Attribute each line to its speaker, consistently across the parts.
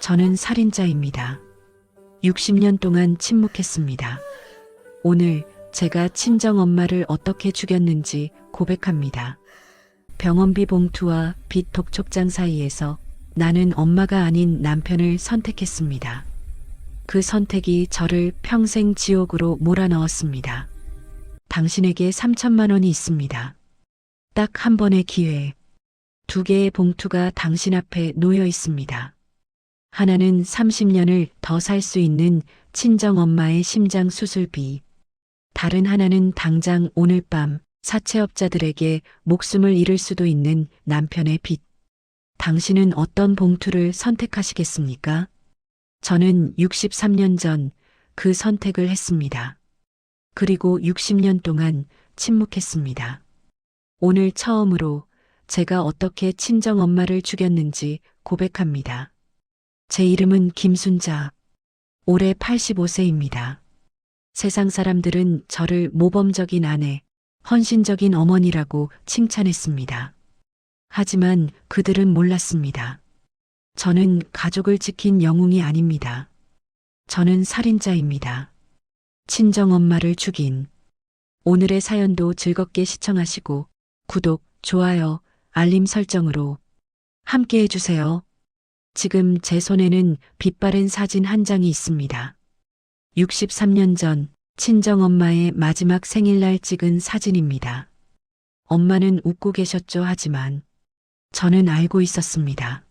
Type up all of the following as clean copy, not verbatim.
Speaker 1: 저는 살인자입니다. 60년 동안 침묵했습니다. 오늘 제가 친정엄마를 어떻게 죽였는지 고백합니다. 병원비 봉투와 빚 독촉장 사이에서 나는 엄마가 아닌 남편을 선택했습니다. 그 선택이 저를 평생 지옥으로 몰아넣었습니다. 당신에게 3천만 원이 있습니다. 딱 한 번의 기회. 2개의 봉투가 당신 앞에 놓여 있습니다. 하나는 30년을 더 살 수 있는 친정엄마의 심장 수술비. 다른 하나는 당장 오늘 밤 사채업자들에게 목숨을 잃을 수도 있는 남편의 빚. 당신은 어떤 봉투를 선택하시겠습니까? 저는 63년 전 그 선택을 했습니다. 그리고 60년 동안 침묵했습니다. 오늘 처음으로 제가 어떻게 친정엄마를 죽였는지 고백합니다. 제 이름은 김순자. 올해 85세입니다. 세상 사람들은 저를 모범적인 아내, 헌신적인 어머니라고 칭찬했습니다. 하지만 그들은 몰랐습니다. 저는 가족을 지킨 영웅이 아닙니다. 저는 살인자입니다. 친정엄마를 죽인. 오늘의 사연도 즐겁게 시청하시고 구독, 좋아요, 알림 설정으로 함께 해주세요. 지금 제 손에는 빛바랜 사진 한 장이 있습니다. 63년 전 친정엄마의 마지막 생일날 찍은 사진입니다. 엄마는 웃고 계셨죠. 하지만 저는 알고 있었습니다.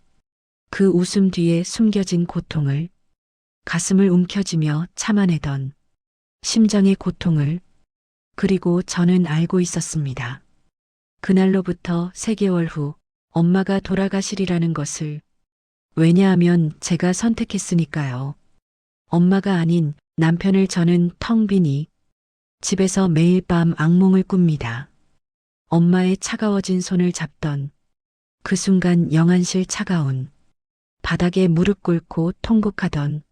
Speaker 1: 그 웃음 뒤에 숨겨진 고통을, 가슴을 움켜쥐며 참아내던 심장의 고통을, 그리고 저는 알고 있었습니다. 그날로부터 3개월 후 엄마가 돌아가시리라는 것을. 왜냐하면 제가 선택했으니까요. 엄마가 아닌 남편을 저는 텅 비니 집에서 매일 밤 악몽을 꿉니다. 엄마의 차가워진 손을 잡던 그 순간 영안실 차가운, 바닥에 무릎 꿇고 통곡하던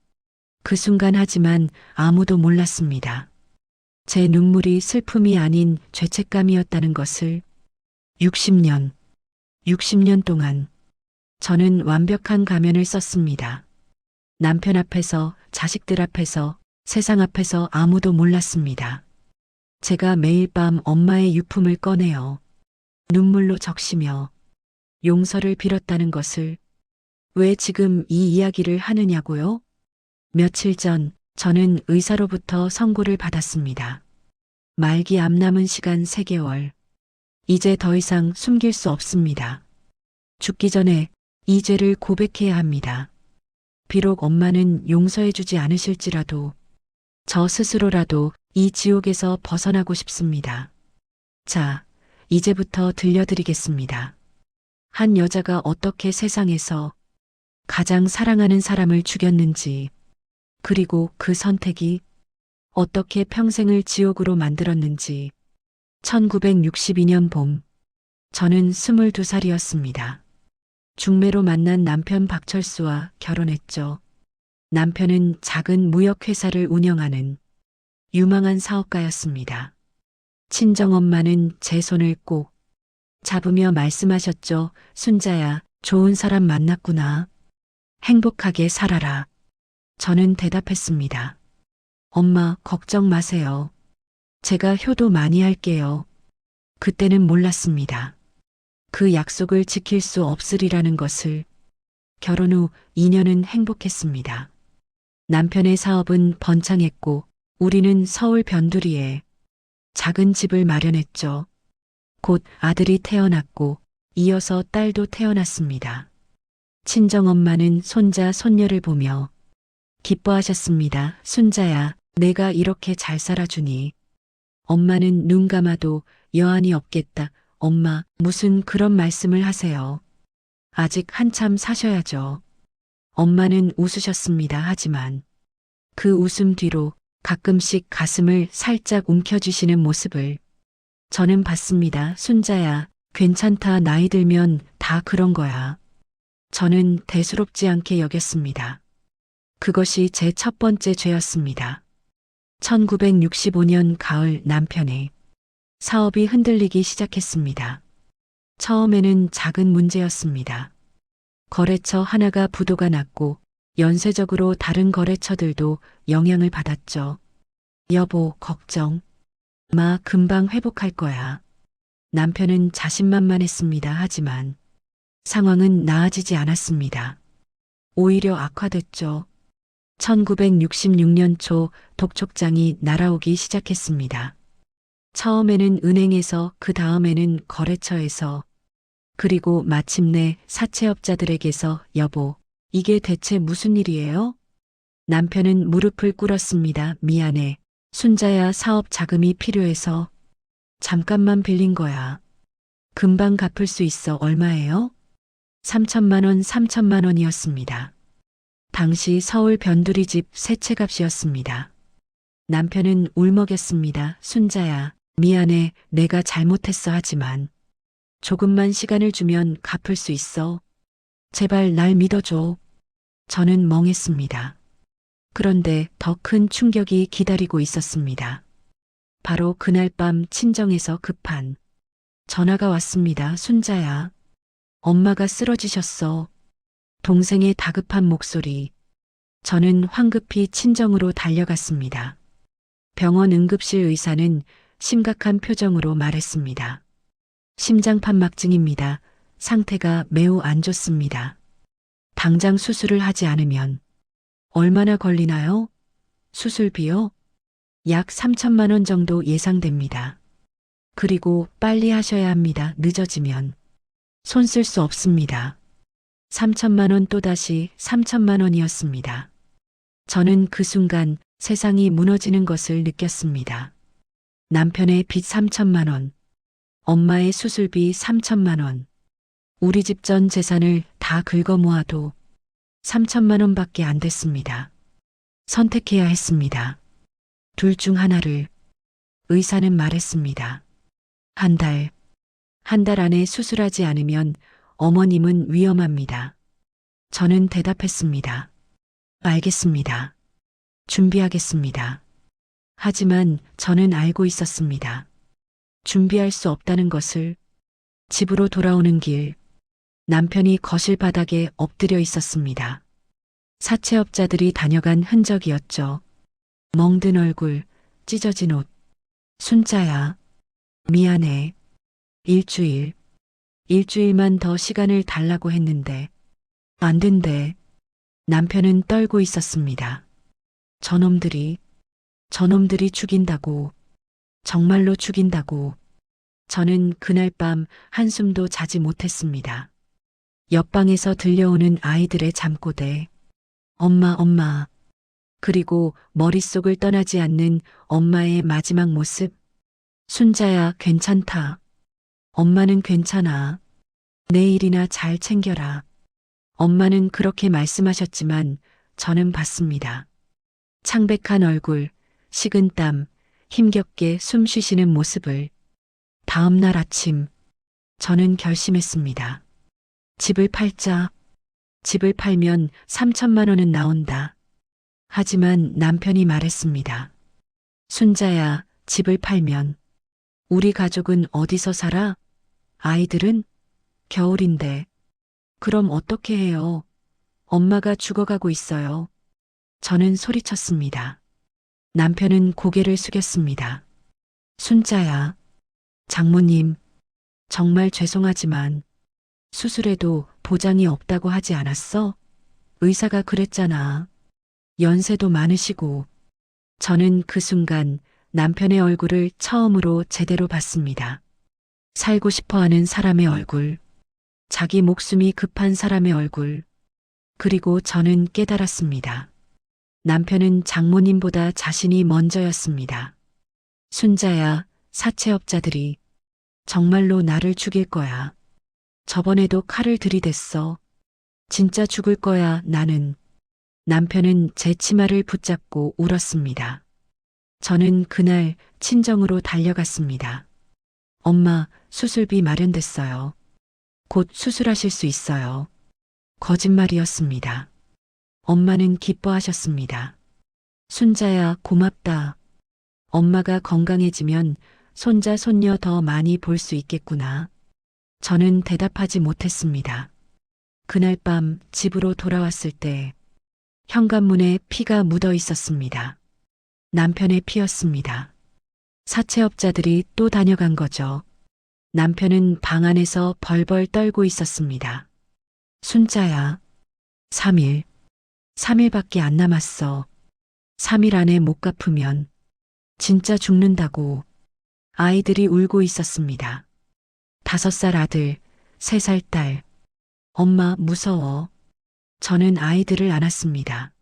Speaker 1: 그 순간. 하지만 아무도 몰랐습니다. 제 눈물이 슬픔이 아닌 죄책감이었다는 것을. 60년 동안 저는 완벽한 가면을 썼습니다. 남편 앞에서, 자식들 앞에서, 세상 앞에서 아무도 몰랐습니다. 제가 매일 밤 엄마의 유품을 꺼내어 눈물로 적시며 용서를 빌었다는 것을. 왜 지금 이 이야기를 하느냐고요? 며칠 전 저는 의사로부터 선고를 받았습니다. 말기 앞 남은 시간 3개월. 이제 더 이상 숨길 수 없습니다. 죽기 전에 이 죄를 고백해야 합니다. 비록 엄마는 용서해주지 않으실지라도 저 스스로라도 이 지옥에서 벗어나고 싶습니다. 자, 이제부터 들려드리겠습니다. 한 여자가 어떻게 세상에서 가장 사랑하는 사람을 죽였는지, 그리고 그 선택이 어떻게 평생을 지옥으로 만들었는지. 1962년 봄, 저는 22살이었습니다. 중매로 만난 남편 박철수와 결혼했죠. 남편은 작은 무역회사를 운영하는 유망한 사업가였습니다. 친정엄마는 제 손을 꼭 잡으며 말씀하셨죠. 순자야, 좋은 사람 만났구나. 행복하게 살아라. 저는 대답했습니다. 엄마, 걱정 마세요. 제가 효도 많이 할게요. 그때는 몰랐습니다. 그 약속을 지킬 수 없으리라는 것을. 결혼 후 2년은 행복했습니다. 남편의 사업은 번창했고 우리는 서울 변두리에 작은 집을 마련했죠. 곧 아들이 태어났고 이어서 딸도 태어났습니다. 친정엄마는 손자, 손녀를 보며 기뻐하셨습니다. 순자야, 내가 이렇게 잘 살아주니. 엄마는 눈 감아도 여한이 없겠다. 엄마, 무슨 그런 말씀을 하세요. 아직 한참 사셔야죠. 엄마는 웃으셨습니다. 하지만 그 웃음 뒤로 가끔씩 가슴을 살짝 움켜쥐시는 모습을 저는 봤습니다. 순자야, 괜찮다. 나이 들면 다 그런 거야. 저는 대수롭지 않게 여겼습니다. 그것이 제 첫 번째 죄였습니다. 1965년 가을, 남편의 사업이 흔들리기 시작했습니다. 처음에는 작은 문제였습니다. 거래처 하나가 부도가 났고 연쇄적으로 다른 거래처들도 영향을 받았죠. 여보, 걱정 마, 금방 회복할 거야. 남편은 자신만만했습니다. 하지만 상황은 나아지지 않았습니다. 오히려 악화됐죠. 1966년 초 독촉장이 날아오기 시작했습니다. 처음에는 은행에서, 그 다음에는 거래처에서, 그리고 마침내 사채업자들에게서. 여보, 이게 대체 무슨 일이에요? 남편은 무릎을 꿇었습니다. 미안해. 순자야, 사업 자금이 필요해서 잠깐만 빌린 거야. 금방 갚을 수 있어. 얼마예요? 3천만 원, 3천만 원이었습니다. 당시 서울 변두리 집 세 채 값이었습니다. 남편은 울먹였습니다. 순자야, 미안해. 내가 잘못했어. 하지만 조금만 시간을 주면 갚을 수 있어. 제발 날 믿어줘. 저는 멍했습니다. 그런데 더 큰 충격이 기다리고 있었습니다. 바로 그날 밤 친정에서 급한 전화가 왔습니다. 순자야, 엄마가 쓰러지셨어. 동생의 다급한 목소리. 저는 황급히 친정으로 달려갔습니다. 병원 응급실 의사는 심각한 표정으로 말했습니다. 심장판막증입니다. 상태가 매우 안 좋습니다. 당장 수술을 하지 않으면 얼마나 걸리나요? 수술비요? 약 3천만 원 정도 예상됩니다. 그리고 빨리 하셔야 합니다. 늦어지면 손 쓸 수 없습니다. 3천만 원, 또다시 3천만 원이었습니다. 저는 그 순간 세상이 무너지는 것을 느꼈습니다. 남편의 빚 3천만 원, 엄마의 수술비 3천만 원, 우리 집 전 재산을 다 긁어 모아도 3천만 원밖에 안 됐습니다. 선택해야 했습니다. 둘 중 하나를. 의사는 말했습니다. 한 달 안에 수술하지 않으면 어머님은 위험합니다. 저는 대답했습니다. 알겠습니다. 준비하겠습니다. 하지만 저는 알고 있었습니다. 준비할 수 없다는 것을. 집으로 돌아오는 길, 남편이 거실 바닥에 엎드려 있었습니다. 사채업자들이 다녀간 흔적이었죠. 멍든 얼굴, 찢어진 옷. 순자야, 미안해. 일주일만 더 시간을 달라고 했는데 안 된대. 남편은 떨고 있었습니다. 저놈들이 죽인다고. 정말로 죽인다고. 저는 그날 밤 한숨도 자지 못했습니다. 옆방에서 들려오는 아이들의 잠꼬대. 엄마, 엄마. 그리고 머릿속을 떠나지 않는 엄마의 마지막 모습. 순자야, 괜찮다. 엄마는 괜찮아. 내일이나 잘 챙겨라. 엄마는 그렇게 말씀하셨지만 저는 봤습니다. 창백한 얼굴, 식은 땀, 힘겹게 숨 쉬시는 모습을. 다음 날 아침, 저는 결심했습니다. 집을 팔자. 집을 팔면 3천만 원은 나온다. 하지만 남편이 말했습니다. 순자야, 집을 팔면 우리 가족은 어디서 살아? 아이들은? 겨울인데. 그럼 어떻게 해요? 엄마가 죽어가고 있어요. 저는 소리쳤습니다. 남편은 고개를 숙였습니다. 순자야, 장모님, 정말 죄송하지만 수술해도 보장이 없다고 하지 않았어? 의사가 그랬잖아. 연세도 많으시고. 저는 그 순간 남편의 얼굴을 처음으로 제대로 봤습니다. 살고 싶어 하는 사람의 얼굴, 자기 목숨이 급한 사람의 얼굴. 그리고 저는 깨달았습니다. 남편은 장모님보다 자신이 먼저였습니다. 순자야, 사채업자들이 정말로 나를 죽일 거야. 저번에도 칼을 들이댔어. 진짜 죽을 거야, 나는. 남편은 제 치마를 붙잡고 울었습니다. 저는 그날 친정으로 달려갔습니다. 엄마, 수술비 마련됐어요. 곧 수술하실 수 있어요. 거짓말이었습니다. 엄마는 기뻐하셨습니다. 순자야, 고맙다. 엄마가 건강해지면 손자, 손녀 더 많이 볼 수 있겠구나. 저는 대답하지 못했습니다. 그날 밤 집으로 돌아왔을 때 현관문에 피가 묻어 있었습니다. 남편의 피였습니다. 사채업자들이 또 다녀간 거죠. 남편은 방 안에서 벌벌 떨고 있었습니다. 순자야, 3일. 3일밖에 안 남았어. 3일 안에 못 갚으면 진짜 죽는다고. 아이들이 울고 있었습니다. 5살 아들, 3살 딸. 엄마 무서워. 저는 아이들을 안았습니다.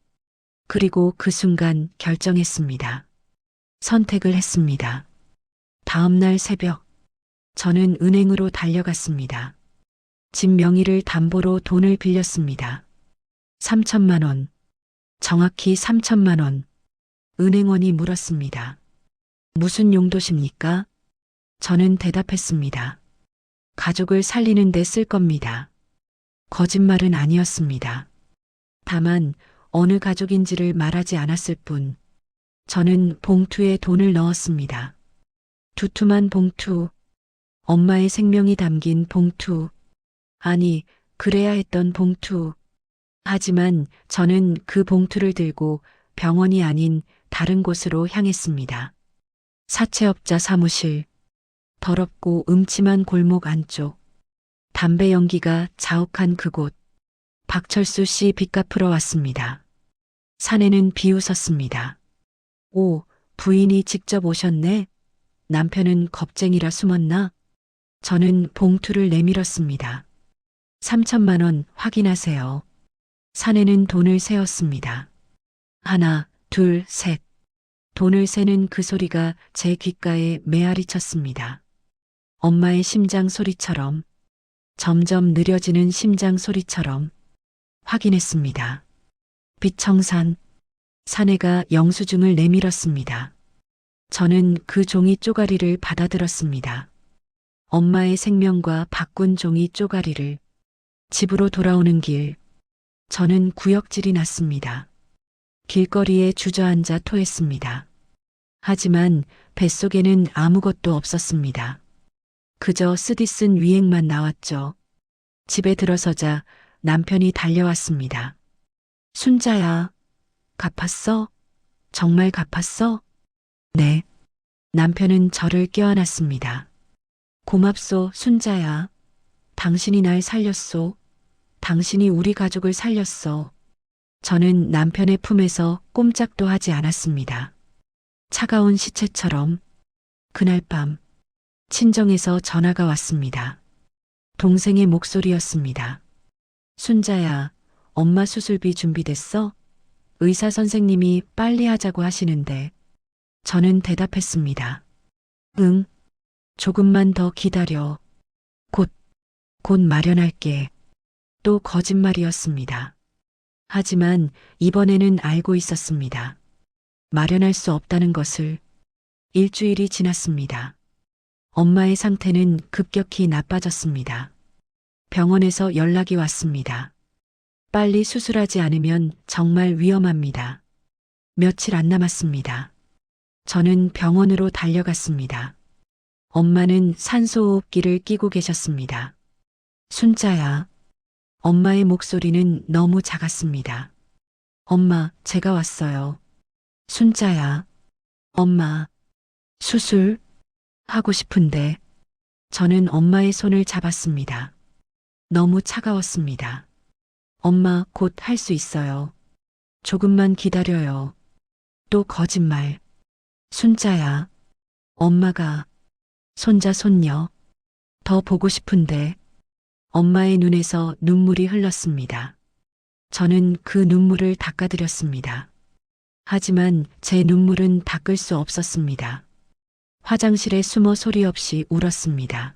Speaker 1: 그리고 그 순간 결정했습니다. 선택을 했습니다. 다음 날 새벽, 저는 은행으로 달려갔습니다. 집 명의를 담보로 돈을 빌렸습니다. 3천만 원. 정확히 3천만 원. 은행원이 물었습니다. 무슨 용도십니까? 저는 대답했습니다. 가족을 살리는 데 쓸 겁니다. 거짓말은 아니었습니다. 다만 어느 가족인지를 말하지 않았을 뿐 저는 봉투에 돈을 넣었습니다. 두툼한 봉투, 엄마의 생명이 담긴 봉투, 아니 그래야 했던 봉투. 하지만 저는 그 봉투를 들고 병원이 아닌 다른 곳으로 향했습니다. 사채업자 사무실, 더럽고 음침한 골목 안쪽, 담배 연기가 자욱한 그곳, 박철수 씨 빚 갚으러 왔습니다. 사내는 비웃었습니다. 오, 부인이 직접 오셨네? 남편은 겁쟁이라 숨었나? 저는 봉투를 내밀었습니다. 3천만 원 확인하세요. 사내는 돈을 세었습니다. 하나, 둘, 셋. 돈을 세는 그 소리가 제 귓가에 메아리 쳤습니다. 엄마의 심장 소리처럼, 점점 느려지는 심장 소리처럼 확인했습니다. 빚청산. 사내가 영수증을 내밀었습니다. 저는 그 종이 쪼가리를 받아들었습니다. 엄마의 생명과 바꾼 종이 쪼가리를. 집으로 돌아오는 길, 저는 구역질이 났습니다. 길거리에 주저앉아 토했습니다. 하지만 뱃속에는 아무것도 없었습니다. 그저 쓰디쓴 위액만 나왔죠. 집에 들어서자 남편이 달려왔습니다. 순자야, 갚았어? 정말 갚았어? 네. 남편은 저를 껴안았습니다. 고맙소, 순자야. 당신이 날 살렸소. 당신이 우리 가족을 살렸어. 저는 남편의 품에서 꼼짝도 하지 않았습니다. 차가운 시체처럼. 그날 밤, 친정에서 전화가 왔습니다. 동생의 목소리였습니다. 순자야, 엄마 수술비 준비됐어? 의사 선생님이 빨리 하자고 하시는데. 저는 대답했습니다. 응, 조금만 더 기다려. 곧 마련할게. 또 거짓말이었습니다. 하지만 이번에는 알고 있었습니다. 마련할 수 없다는 것을. 일주일이 지났습니다. 엄마의 상태는 급격히 나빠졌습니다. 병원에서 연락이 왔습니다. 빨리 수술하지 않으면 정말 위험합니다. 며칠 안 남았습니다. 저는 병원으로 달려갔습니다. 엄마는 산소호흡기를 끼고 계셨습니다. 순자야. 엄마의 목소리는 너무 작았습니다. 엄마, 제가 왔어요. 순자야. 엄마, 수술 하고 싶은데. 저는 엄마의 손을 잡았습니다. 너무 차가웠습니다. 엄마, 곧 할 수 있어요. 조금만 기다려요. 또 거짓말. 순자야. 엄마가 손자 손녀 더 보고 싶은데. 엄마의 눈에서 눈물이 흘렀습니다. 저는 그 눈물을 닦아드렸습니다. 하지만 제 눈물은 닦을 수 없었습니다. 화장실에 숨어 소리 없이 울었습니다.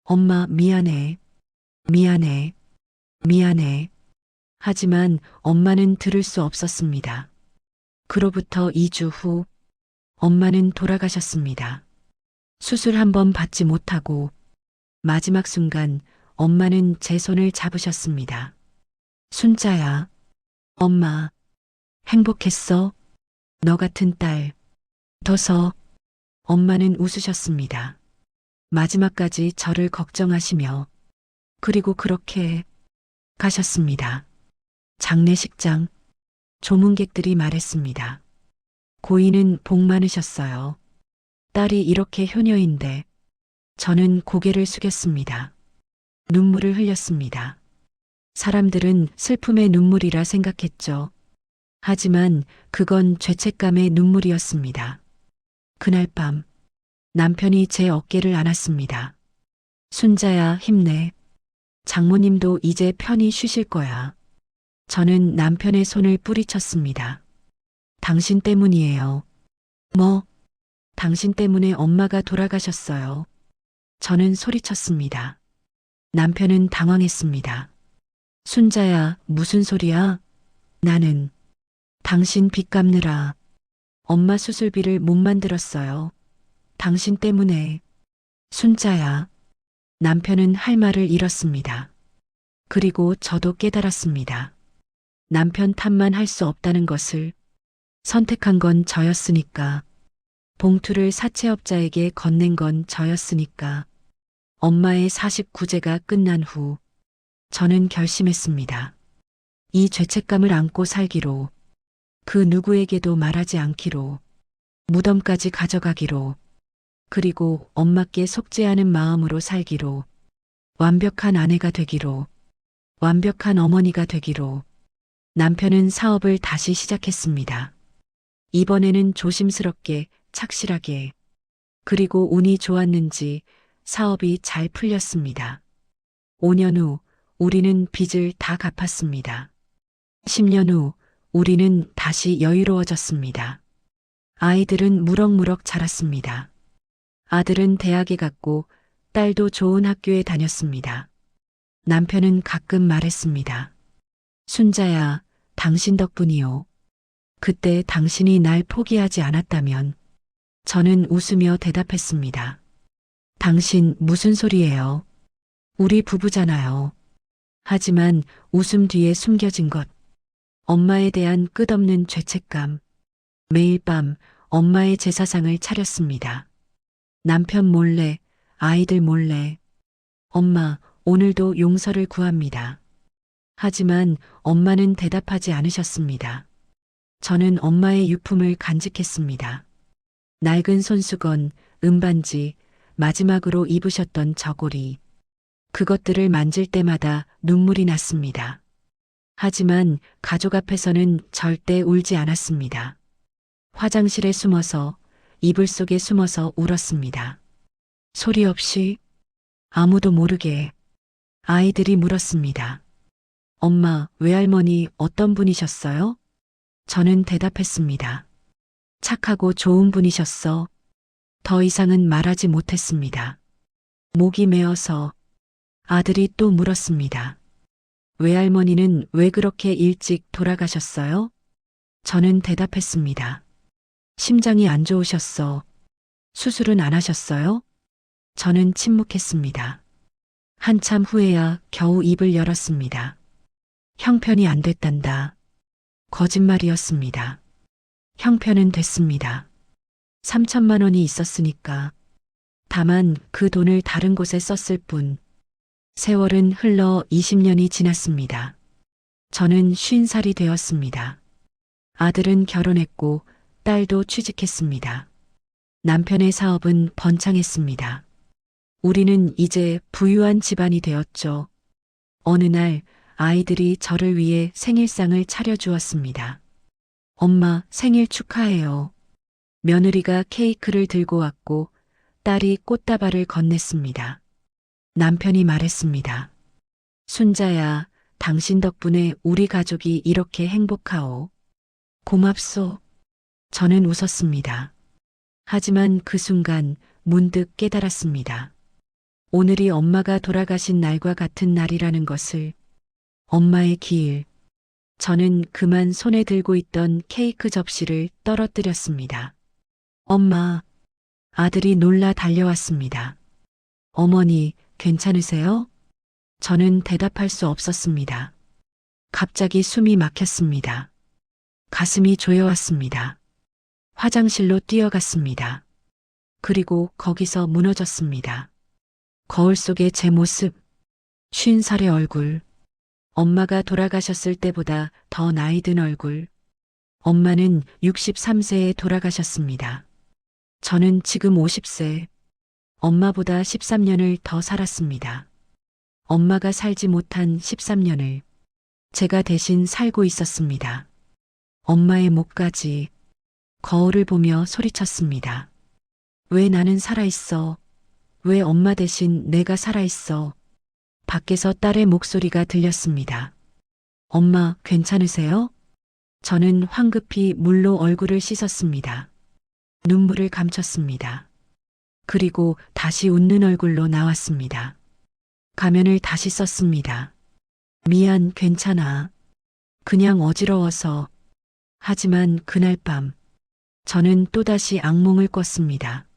Speaker 1: 엄마 미안해. 미안해. 미안해. 하지만 엄마는 들을 수 없었습니다. 그로부터 2주 후 엄마는 돌아가셨습니다. 수술 한 번 받지 못하고 마지막 순간 엄마는 제 손을 잡으셨습니다. 순자야, 엄마, 행복했어? 너 같은 딸. 둬서. 엄마는 웃으셨습니다. 마지막까지 저를 걱정하시며. 그리고 그렇게 가셨습니다. 장례식장. 조문객들이 말했습니다. 고인은 복 많으셨어요. 딸이 이렇게 효녀인데. 저는 고개를 숙였습니다. 눈물을 흘렸습니다. 사람들은 슬픔의 눈물이라 생각했죠. 하지만 그건 죄책감의 눈물이었습니다. 그날 밤 남편이 제 어깨를 안았습니다. 순자야, 힘내. 장모님도 이제 편히 쉬실 거야. 저는 남편의 손을 뿌리쳤습니다. 당신 때문이에요. 뭐? 당신 때문에 엄마가 돌아가셨어요. 저는 소리쳤습니다. 남편은 당황했습니다. 순자야, 무슨 소리야? 나는 당신 빚 갚느라 엄마 수술비를 못 만들었어요. 당신 때문에. 순자야. 남편은 할 말을 잃었습니다. 그리고 저도 깨달았습니다. 남편 탓만 할 수 없다는 것을. 선택한 건 저였으니까. 봉투를 사채업자에게 건넨 건 저였으니까. 엄마의 49제가 끝난 후 저는 결심했습니다. 이 죄책감을 안고 살기로, 그 누구에게도 말하지 않기로, 무덤까지 가져가기로, 그리고 엄마께 속죄하는 마음으로 살기로, 완벽한 아내가 되기로, 완벽한 어머니가 되기로. 남편은 사업을 다시 시작했습니다. 이번에는 조심스럽게, 착실하게. 그리고 운이 좋았는지 사업이 잘 풀렸습니다. 5년 후 우리는 빚을 다 갚았습니다. 10년 후 우리는 다시 여유로워졌습니다. 아이들은 무럭무럭 자랐습니다. 아들은 대학에 갔고 딸도 좋은 학교에 다녔습니다. 남편은 가끔 말했습니다. 순자야, 당신 덕분이요. 그때 당신이 날 포기하지 않았다면. 저는 웃으며 대답했습니다. 당신 무슨 소리예요? 우리 부부잖아요. 하지만 웃음 뒤에 숨겨진 것. 엄마에 대한 끝없는 죄책감. 매일 밤 엄마의 제사상을 차렸습니다. 남편 몰래, 아이들 몰래. 엄마, 오늘도 용서를 구합니다. 하지만 엄마는 대답하지 않으셨습니다. 저는 엄마의 유품을 간직했습니다. 낡은 손수건, 은반지, 마지막으로 입으셨던 저고리. 그것들을 만질 때마다 눈물이 났습니다. 하지만 가족 앞에서는 절대 울지 않았습니다. 화장실에 숨어서, 이불 속에 숨어서 울었습니다. 소리 없이, 아무도 모르게. 아이들이 물었습니다. 엄마, 외할머니 어떤 분이셨어요? 저는 대답했습니다. 착하고 좋은 분이셨어. 더 이상은 말하지 못했습니다. 목이 메어서. 아들이 또 물었습니다. 외할머니는 왜 그렇게 일찍 돌아가셨어요? 저는 대답했습니다. 심장이 안 좋으셨어. 수술은 안 하셨어요? 저는 침묵했습니다. 한참 후에야 겨우 입을 열었습니다. 형편이 안 됐단다. 거짓말이었습니다. 형편은 됐습니다. 3천만 원이 있었으니까. 다만 그 돈을 다른 곳에 썼을 뿐. 세월은 흘러 20년이 지났습니다. 저는 50살이 되었습니다. 아들은 결혼했고 딸도 취직했습니다. 남편의 사업은 번창했습니다. 우리는 이제 부유한 집안이 되었죠. 어느 날 아이들이 저를 위해 생일상을 차려주었습니다. 엄마, 생일 축하해요. 며느리가 케이크를 들고 왔고 딸이 꽃다발을 건넸습니다. 남편이 말했습니다. 순자야, 당신 덕분에 우리 가족이 이렇게 행복하오. 고맙소. 저는 웃었습니다. 하지만 그 순간 문득 깨달았습니다. 오늘이 엄마가 돌아가신 날과 같은 날이라는 것을. 엄마의 기일. 저는 그만 손에 들고 있던 케이크 접시를 떨어뜨렸습니다. 엄마. 아들이 놀라 달려왔습니다. 어머니, 괜찮으세요? 저는 대답할 수 없었습니다. 갑자기 숨이 막혔습니다. 가슴이 조여왔습니다. 화장실로 뛰어갔습니다. 그리고 거기서 무너졌습니다. 거울 속의 제 모습, 50살의 얼굴, 엄마가 돌아가셨을 때보다 더 나이 든 얼굴, 엄마는 63세에 돌아가셨습니다. 저는 지금 50세, 엄마보다 13년을 더 살았습니다. 엄마가 살지 못한 13년을 제가 대신 살고 있었습니다. 엄마의 목까지 거울을 보며 소리쳤습니다. 왜 나는 살아있어? 왜 엄마 대신 내가 살아있어? 밖에서 딸의 목소리가 들렸습니다. 엄마, 괜찮으세요? 저는 황급히 물로 얼굴을 씻었습니다. 눈물을 감췄습니다. 그리고 다시 웃는 얼굴로 나왔습니다. 가면을 다시 썼습니다. 미안, 괜찮아. 그냥 어지러워서. 하지만 그날 밤, 저는 또다시 악몽을 꿨습니다.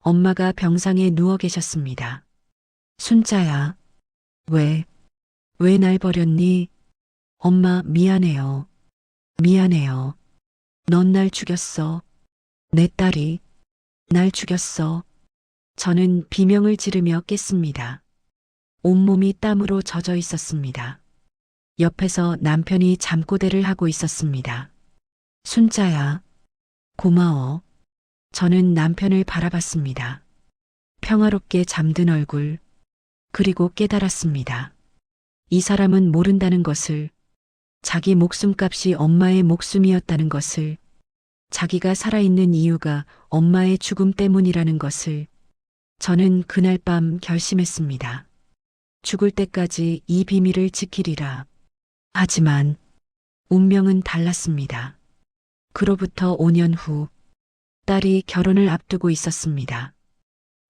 Speaker 1: 엄마가 병상에 누워 계셨습니다. 순자야, 왜 날 버렸니? 엄마, 미안해요. 미안해요. 넌 날 죽였어. 내 딸이 날 죽였어. 저는 비명을 지르며 깼습니다. 온몸이 땀으로 젖어 있었습니다. 옆에서 남편이 잠꼬대를 하고 있었습니다. 순자야, 고마워. 저는 남편을 바라봤습니다. 평화롭게 잠든 얼굴, 그리고 깨달았습니다. 이 사람은 모른다는 것을, 자기 목숨값이 엄마의 목숨이었다는 것을, 자기가 살아있는 이유가 엄마의 죽음 때문이라는 것을 저는 그날 밤 결심했습니다. 죽을 때까지 이 비밀을 지키리라. 하지만 운명은 달랐습니다. 그로부터 5년 후 딸이 결혼을 앞두고 있었습니다.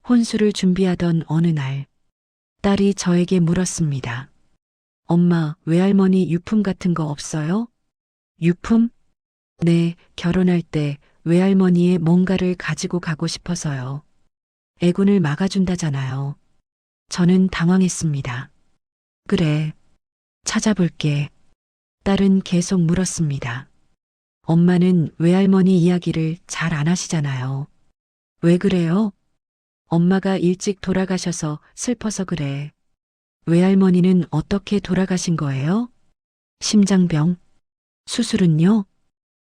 Speaker 1: 혼수를 준비하던 어느 날 딸이 저에게 물었습니다. 엄마, 외할머니 유품 같은 거 없어요? 유품? 네, 결혼할 때 외할머니의 뭔가를 가지고 가고 싶어서요. 애군을 막아준다잖아요. 저는 당황했습니다. 그래, 찾아볼게. 딸은 계속 물었습니다. 엄마는 외할머니 이야기를 잘 안 하시잖아요. 왜 그래요? 엄마가 일찍 돌아가셔서 슬퍼서 그래. 외할머니는 어떻게 돌아가신 거예요? 심장병? 수술은요?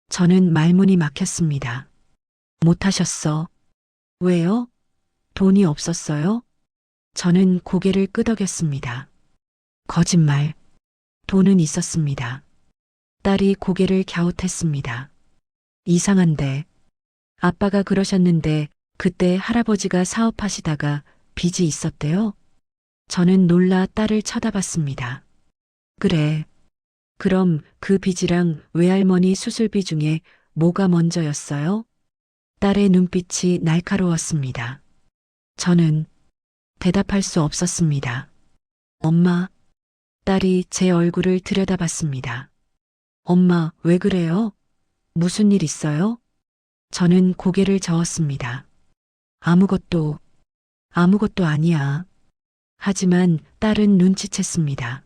Speaker 1: 저는 말문이 막혔습니다. 못하셨어. 왜요? 돈이 없었어요? 저는 고개를 끄덕였습니다. 거짓말. 돈은 있었습니다. 딸이 고개를 갸웃했습니다. 이상한데. 아빠가 그러셨는데 그때 할아버지가 사업하시다가 빚이 있었대요? 저는 놀라 딸을 쳐다봤습니다. 그래. 그럼 그 빚이랑 외할머니 수술비 중에 뭐가 먼저였어요? 딸의 눈빛이 날카로웠습니다. 저는 대답할 수 없었습니다. 엄마, 딸이 제 얼굴을 들여다봤습니다. 엄마, 왜 그래요? 무슨 일 있어요? 저는 고개를 저었습니다. 아무것도 아니야. 하지만 딸은 눈치챘습니다.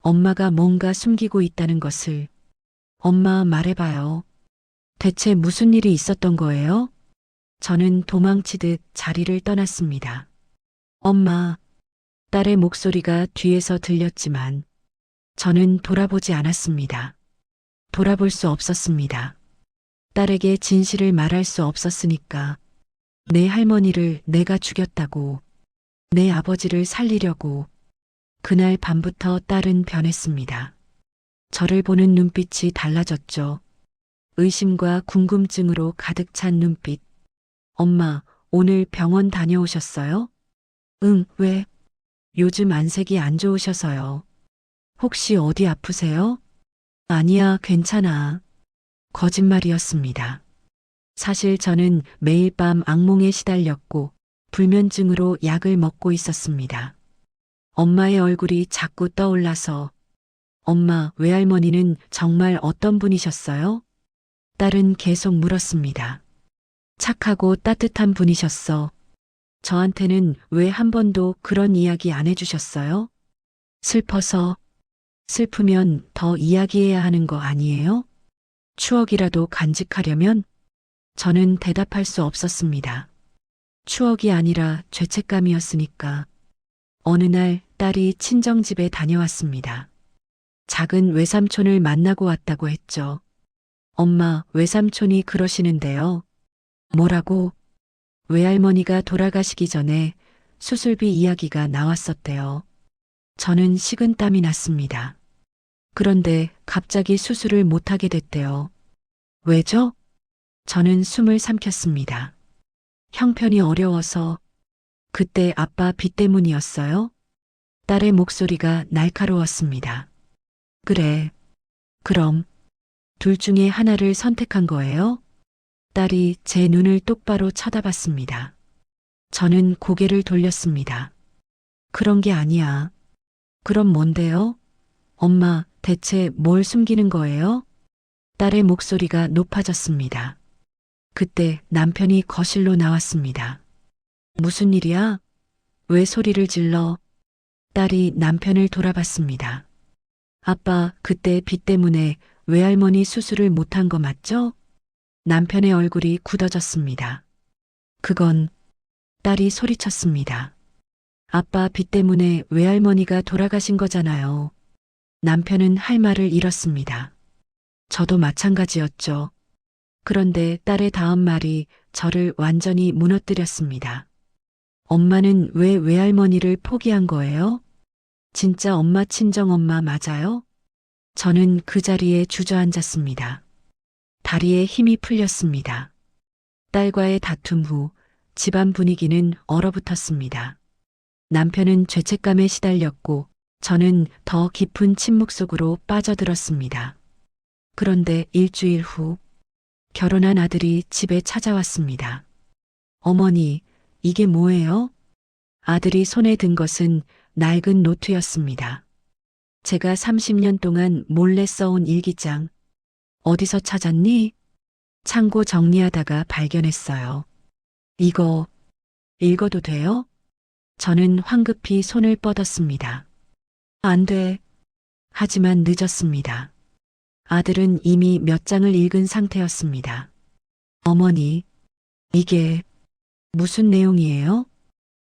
Speaker 1: 엄마가 뭔가 숨기고 있다는 것을. 엄마, 말해봐요. 대체 무슨 일이 있었던 거예요? 저는 도망치듯 자리를 떠났습니다. 엄마, 딸의 목소리가 뒤에서 들렸지만 저는 돌아보지 않았습니다. 돌아볼 수 없었습니다. 딸에게 진실을 말할 수 없었으니까. 내 할머니를 내가 죽였다고, 내 아버지를 살리려고. 그날 밤부터 딸은 변했습니다. 저를 보는 눈빛이 달라졌죠. 의심과 궁금증으로 가득 찬 눈빛. 엄마, 오늘 병원 다녀오셨어요? 응, 왜? 요즘 안색이 안 좋으셔서요. 혹시 어디 아프세요? 아니야, 괜찮아. 거짓말이었습니다. 사실 저는 매일 밤 악몽에 시달렸고 불면증으로 약을 먹고 있었습니다. 엄마의 얼굴이 자꾸 떠올라서. 엄마, 외할머니는 정말 어떤 분이셨어요? 딸은 계속 물었습니다. 착하고 따뜻한 분이셨어. 저한테는 왜 한 번도 그런 이야기 안 해주셨어요? 슬퍼서. 슬프면 더 이야기해야 하는 거 아니에요? 추억이라도 간직하려면? 저는 대답할 수 없었습니다. 추억이 아니라 죄책감이었으니까. 어느 날 딸이 친정집에 다녀왔습니다. 작은 외삼촌을 만나고 왔다고 했죠. 엄마, 외삼촌이 그러시는데요. 뭐라고? 외할머니가 돌아가시기 전에 수술비 이야기가 나왔었대요. 저는 식은땀이 났습니다. 그런데 갑자기 수술을 못하게 됐대요. 왜죠? 저는 숨을 삼켰습니다. 형편이 어려워서 그때 아빠 빚 때문이었어요? 딸의 목소리가 날카로웠습니다. 그래. 그럼 둘 중에 하나를 선택한 거예요? 딸이 제 눈을 똑바로 쳐다봤습니다. 저는 고개를 돌렸습니다. 그런 게 아니야. 그럼 뭔데요? 엄마, 대체 뭘 숨기는 거예요? 딸의 목소리가 높아졌습니다. 그때 남편이 거실로 나왔습니다. 무슨 일이야? 왜 소리를 질러? 딸이 남편을 돌아봤습니다. 아빠, 그때 빚 때문에 외할머니 수술을 못한 거 맞죠? 남편의 얼굴이 굳어졌습니다. 그건 딸이 소리쳤습니다. 아빠 빚 때문에 외할머니가 돌아가신 거잖아요. 남편은 할 말을 잃었습니다. 저도 마찬가지였죠. 그런데 딸의 다음 말이 저를 완전히 무너뜨렸습니다. 엄마는 왜 외할머니를 포기한 거예요? 진짜 엄마 친정엄마 맞아요? 저는 그 자리에 주저앉았습니다. 다리에 힘이 풀렸습니다. 딸과의 다툼 후 집안 분위기는 얼어붙었습니다. 남편은 죄책감에 시달렸고 저는 더 깊은 침묵 속으로 빠져들었습니다. 그런데 일주일 후 결혼한 아들이 집에 찾아왔습니다. 어머니, 이게 뭐예요? 아들이 손에 든 것은 낡은 노트였습니다. 제가 30년 동안 몰래 써온 일기장. 어디서 찾았니? 창고 정리하다가 발견했어요. 이거 읽어도 돼요? 저는 황급히 손을 뻗었습니다. 안 돼. 하지만 늦었습니다. 아들은 이미 몇 장을 읽은 상태였습니다. 어머니, 이게 무슨 내용이에요?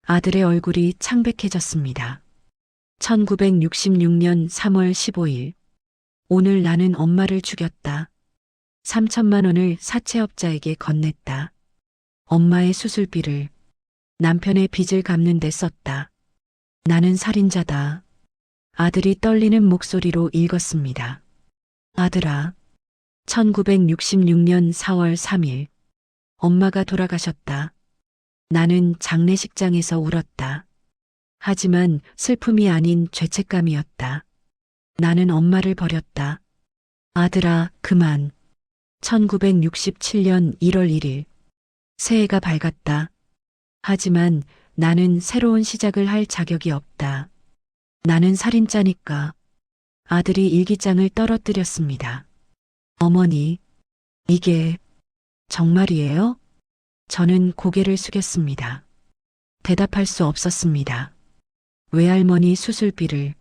Speaker 1: 아들의 얼굴이 창백해졌습니다. 1966년 3월 15일. 오늘 나는 엄마를 죽였다. 3천만 원을 사채업자에게 건넸다. 엄마의 수술비를 남편의 빚을 갚는 데 썼다. 나는 살인자다. 아들이 떨리는 목소리로 읽었습니다. 아들아, 1966년 4월 3일. 엄마가 돌아가셨다. 나는 장례식장에서 울었다. 하지만 슬픔이 아닌 죄책감이었다. 나는 엄마를 버렸다. 아들아, 그만. 1967년 1월 1일. 새해가 밝았다. 하지만 나는 새로운 시작을 할 자격이 없다. 나는 살인자니까. 아들이 일기장을 떨어뜨렸습니다. 어머니, 이게 정말이에요? 저는 고개를 숙였습니다. 대답할 수 없었습니다. 외할머니 수술비를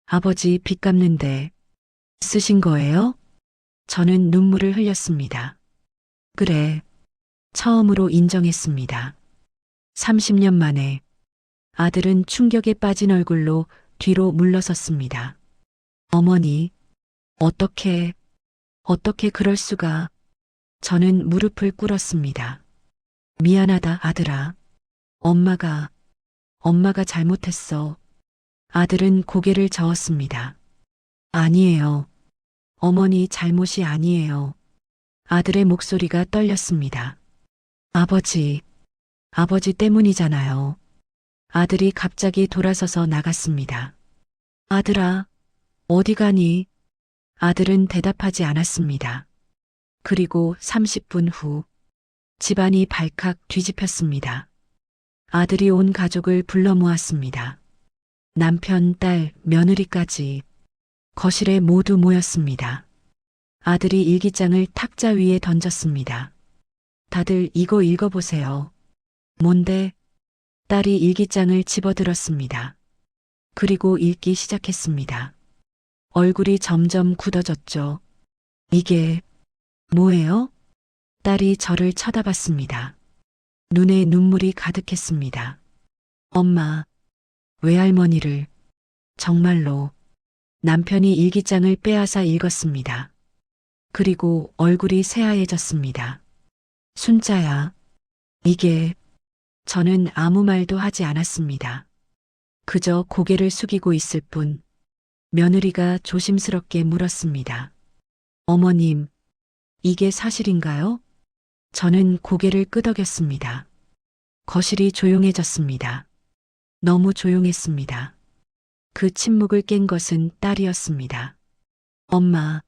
Speaker 1: 아버지 빚 갚는데 쓰신 거예요? 저는 눈물을 흘렸습니다. 그래, 처음으로 인정했습니다. 30년 만에 아들은 충격에 빠진 얼굴로 뒤로 물러섰습니다. 어머니, 어떻게 그럴 수가. 저는 무릎을 꿇었습니다. 미안하다, 아들아. 엄마가 잘못했어. 아들은 고개를 저었습니다. 아니에요. 어머니 잘못이 아니에요. 아들의 목소리가 떨렸습니다. 아버지 때문이잖아요. 아들이 갑자기 돌아서서 나갔습니다. 아들아, 어디 가니? 아들은 대답하지 않았습니다. 그리고 30분 후 집안이 발칵 뒤집혔습니다. 아들이 온 가족을 불러 모았습니다. 남편, 딸, 며느리까지 거실에 모두 모였습니다. 아들이 일기장을 탁자 위에 던졌습니다. 다들 이거 읽어보세요. 뭔데? 딸이 일기장을 집어들었습니다. 그리고 읽기 시작했습니다. 얼굴이 점점 굳어졌죠. 이게 뭐예요? 딸이 저를 쳐다봤습니다. 눈에 눈물이 가득했습니다. 엄마, 외할머니를 정말로. 남편이 일기장을 빼앗아 읽었습니다. 그리고 얼굴이 새하얘졌습니다. 순자야, 이게, 저는 아무 말도 하지 않았습니다. 그저 고개를 숙이고 있을 뿐. 며느리가 조심스럽게 물었습니다. 어머님, 이게 사실인가요? 저는 고개를 끄덕였습니다. 거실이 조용해졌습니다. 너무 조용했습니다. 그 침묵을 깬 것은 딸이었습니다. 엄마,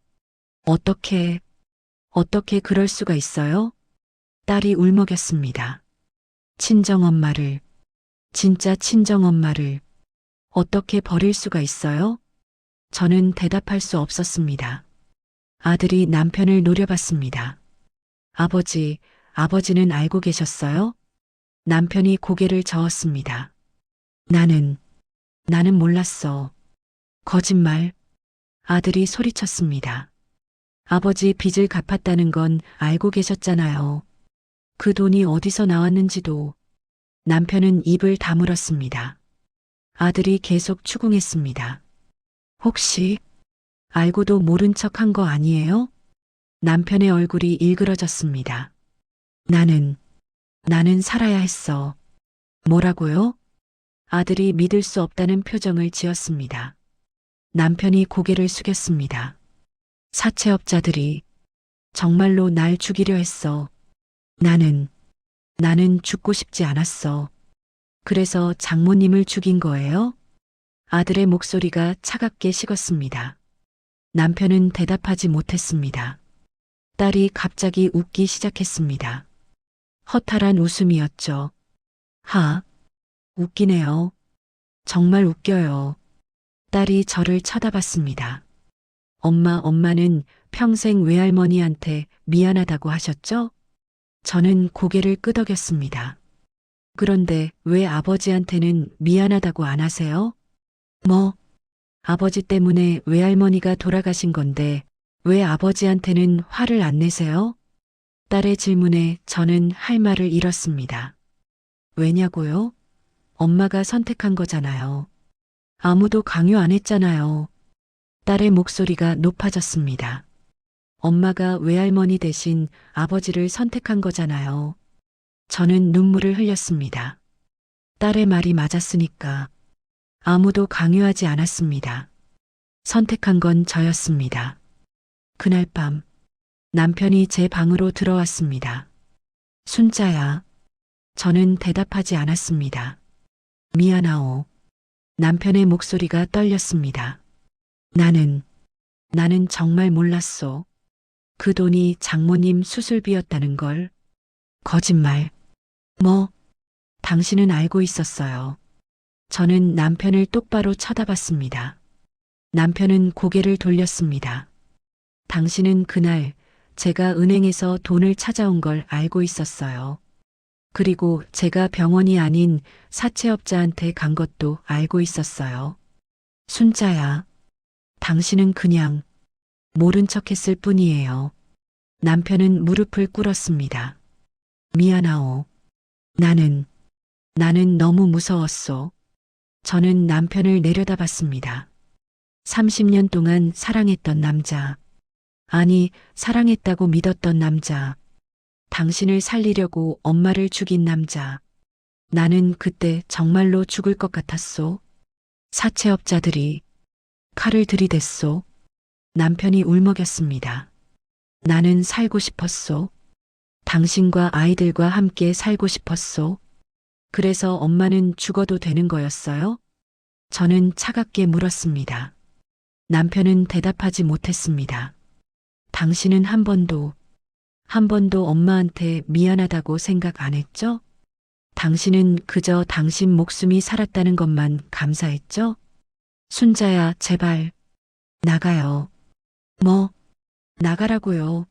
Speaker 1: 어떻게 그럴 수가 있어요? 딸이 울먹였습니다. 친정엄마를, 진짜 친정엄마를 어떻게 버릴 수가 있어요? 저는 대답할 수 없었습니다. 아들이 남편을 노려봤습니다. 아버지는 알고 계셨어요? 남편이 고개를 저었습니다. 나는 몰랐어. 거짓말. 아들이 소리쳤습니다. 아버지 빚을 갚았다는 건 알고 계셨잖아요. 그 돈이 어디서 나왔는지도. 남편은 입을 다물었습니다. 아들이 계속 추궁했습니다. 혹시 알고도 모른 척 한 거 아니에요? 남편의 얼굴이 일그러졌습니다. 나는 살아야 했어. 뭐라고요? 아들이 믿을 수 없다는 표정을 지었습니다. 남편이 고개를 숙였습니다. 사채업자들이 정말로 날 죽이려 했어. 나는 죽고 싶지 않았어. 그래서 장모님을 죽인 거예요? 아들의 목소리가 차갑게 식었습니다. 남편은 대답하지 못했습니다. 딸이 갑자기 웃기 시작했습니다. 허탈한 웃음이었죠. 웃기네요. 정말 웃겨요. 딸이 저를 쳐다봤습니다. 엄마는 평생 외할머니한테 미안하다고 하셨죠? 저는 고개를 끄덕였습니다. 그런데 왜 아버지한테는 미안하다고 안 하세요? 아버지 때문에 외할머니가 돌아가신 건데 왜 아버지한테는 화를 안 내세요? 딸의 질문에 저는 할 말을 잃었습니다. 왜냐고요? 엄마가 선택한 거잖아요. 아무도 강요 안 했잖아요. 딸의 목소리가 높아졌습니다. 엄마가 외할머니 대신 아버지를 선택한 거잖아요. 저는 눈물을 흘렸습니다. 딸의 말이 맞았으니까. 아무도 강요하지 않았습니다. 선택한 건 저였습니다. 그날 밤 남편이 제 방으로 들어왔습니다. 순자야. 저는 대답하지 않았습니다. 미안하오. 남편의 목소리가 떨렸습니다. 나는 정말 몰랐소. 그 돈이 장모님 수술비였다는 걸. 거짓말. 당신은 알고 있었어요. 저는 남편을 똑바로 쳐다봤습니다. 남편은 고개를 돌렸습니다. 당신은 그날 제가 은행에서 돈을 찾아온 걸 알고 있었어요. 그리고 제가 병원이 아닌 사채업자한테 간 것도 알고 있었어요. 순자야, 당신은 그냥 모른 척 했을 뿐이에요. 남편은 무릎을 꿇었습니다. 미안하오. 나는 너무 무서웠소. 저는 남편을 내려다봤습니다. 30년 동안 사랑했던 남자. 아니, 사랑했다고 믿었던 남자. 당신을 살리려고 엄마를 죽인 남자. 나는 그때 정말로 죽을 것 같았소. 사채업자들이 칼을 들이댔소. 남편이 울먹였습니다. 나는 살고 싶었소. 당신과 아이들과 함께 살고 싶었소. 그래서 엄마는 죽어도 되는 거였어요? 저는 차갑게 물었습니다. 남편은 대답하지 못했습니다. 당신은 한 번도 엄마한테 미안하다고 생각 안 했죠? 당신은 그저 당신 목숨이 살았다는 것만 감사했죠? 순자야, 제발. 나가요. 나가라고요.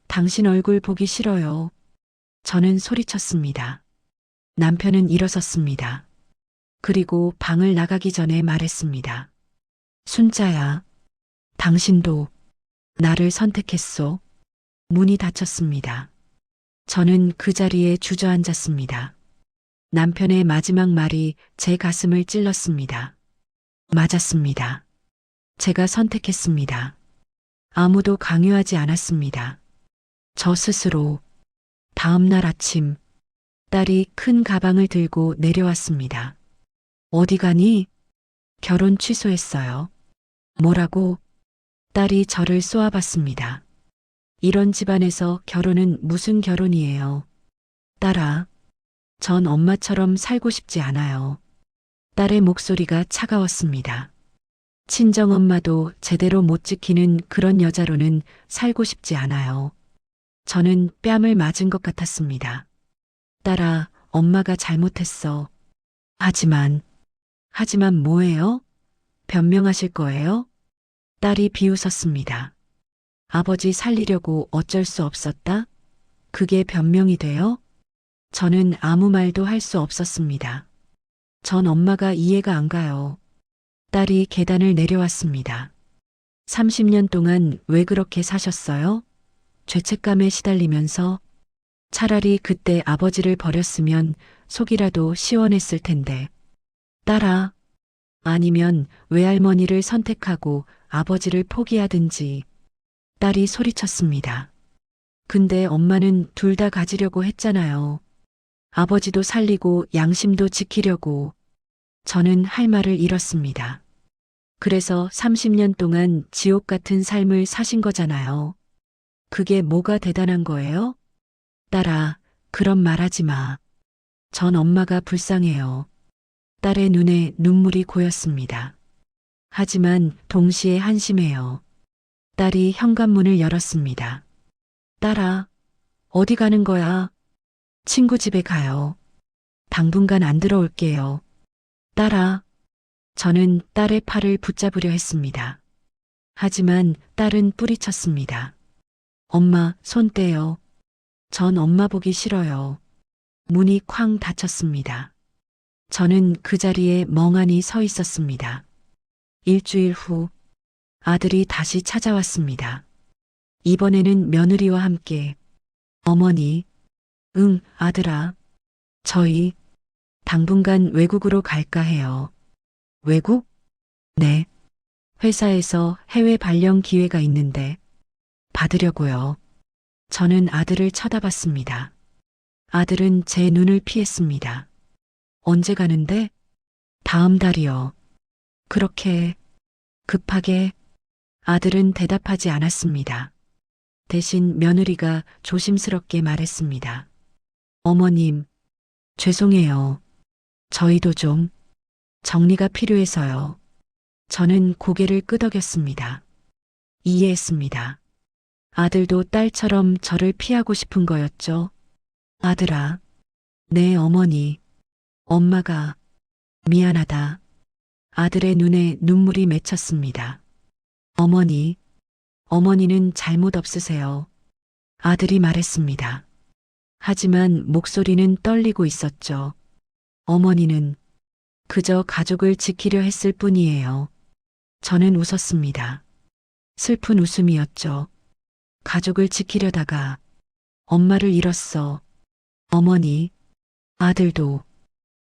Speaker 1: 당신 얼굴 보기 싫어요. 저는 소리쳤습니다. 남편은 일어섰습니다. 그리고 방을 나가기 전에 말했습니다. 순자야, 당신도 나를 선택했소. 문이 닫혔습니다. 저는 그 자리에 주저앉았습니다. 남편의 마지막 말이 제 가슴을 찔렀습니다. 맞았습니다. 제가 선택했습니다. 아무도 강요하지 않았습니다. 저 스스로. 다음 날 아침, 딸이 큰 가방을 들고 내려왔습니다. 어디 가니? 결혼 취소했어요. 뭐라고? 딸이 저를 쏘아봤습니다. 이런 집안에서 결혼은 무슨 결혼이에요? 딸아, 전 엄마처럼 살고 싶지 않아요. 딸의 목소리가 차가웠습니다. 친정엄마도 제대로 못 지키는 그런 여자로는 살고 싶지 않아요. 저는 뺨을 맞은 것 같았습니다. 딸아, 엄마가 잘못했어. 하지만 뭐예요? 변명하실 거예요? 딸이 비웃었습니다. 아버지 살리려고 어쩔 수 없었다? 그게 변명이 돼요? 저는 아무 말도 할 수 없었습니다. 전 엄마가 이해가 안 가요. 딸이 계단을 내려왔습니다. 30년 동안 왜 그렇게 사셨어요? 죄책감에 시달리면서. 차라리 그때 아버지를 버렸으면 속이라도 시원했을 텐데. 딸아, 아니면 외할머니를 선택하고 아버지를 포기하든지. 딸이 소리쳤습니다. 근데 엄마는 둘 다 가지려고 했잖아요. 아버지도 살리고 양심도 지키려고. 저는 할 말을 잃었습니다. 그래서 30년 동안 지옥 같은 삶을 사신 거잖아요. 그게 뭐가 대단한 거예요? 딸아, 그런 말 하지 마. 전 엄마가 불쌍해요. 딸의 눈에 눈물이 고였습니다. 하지만 동시에 한심해요. 딸이 현관문을 열었습니다. 딸아, 어디 가는 거야? 친구 집에 가요. 당분간 안 들어올게요. 딸아, 저는 딸의 팔을 붙잡으려 했습니다. 하지만 딸은 뿌리쳤습니다. 엄마, 손 떼요. 전 엄마 보기 싫어요. 문이 쾅 닫혔습니다. 저는 그 자리에 멍하니 서 있었습니다. 일주일 후 아들이 다시 찾아왔습니다. 이번에는 며느리와 함께. 어머니, 응, 아들아. 저희 당분간 외국으로 갈까 해요. 외국? 네. 회사에서 해외 발령 기회가 있는데 받으려고요. 저는 아들을 쳐다봤습니다. 아들은 제 눈을 피했습니다. 언제 가는데? 다음 달이요. 그렇게 급하게. 아들은 대답하지 않았습니다. 대신 며느리가 조심스럽게 말했습니다. 어머님, 죄송해요. 저희도 좀 정리가 필요해서요. 저는 고개를 끄덕였습니다. 이해했습니다. 아들도 딸처럼 저를 피하고 싶은 거였죠. 아들아, 네 어머니, 엄마가 미안하다. 아들의 눈에 눈물이 맺혔습니다. 어머니, 어머니는 잘못 없으세요. 아들이 말했습니다. 하지만 목소리는 떨리고 있었죠. 어머니는 그저 가족을 지키려 했을 뿐이에요. 저는 웃었습니다. 슬픈 웃음이었죠. 가족을 지키려다가 엄마를 잃었어. 어머니, 아들도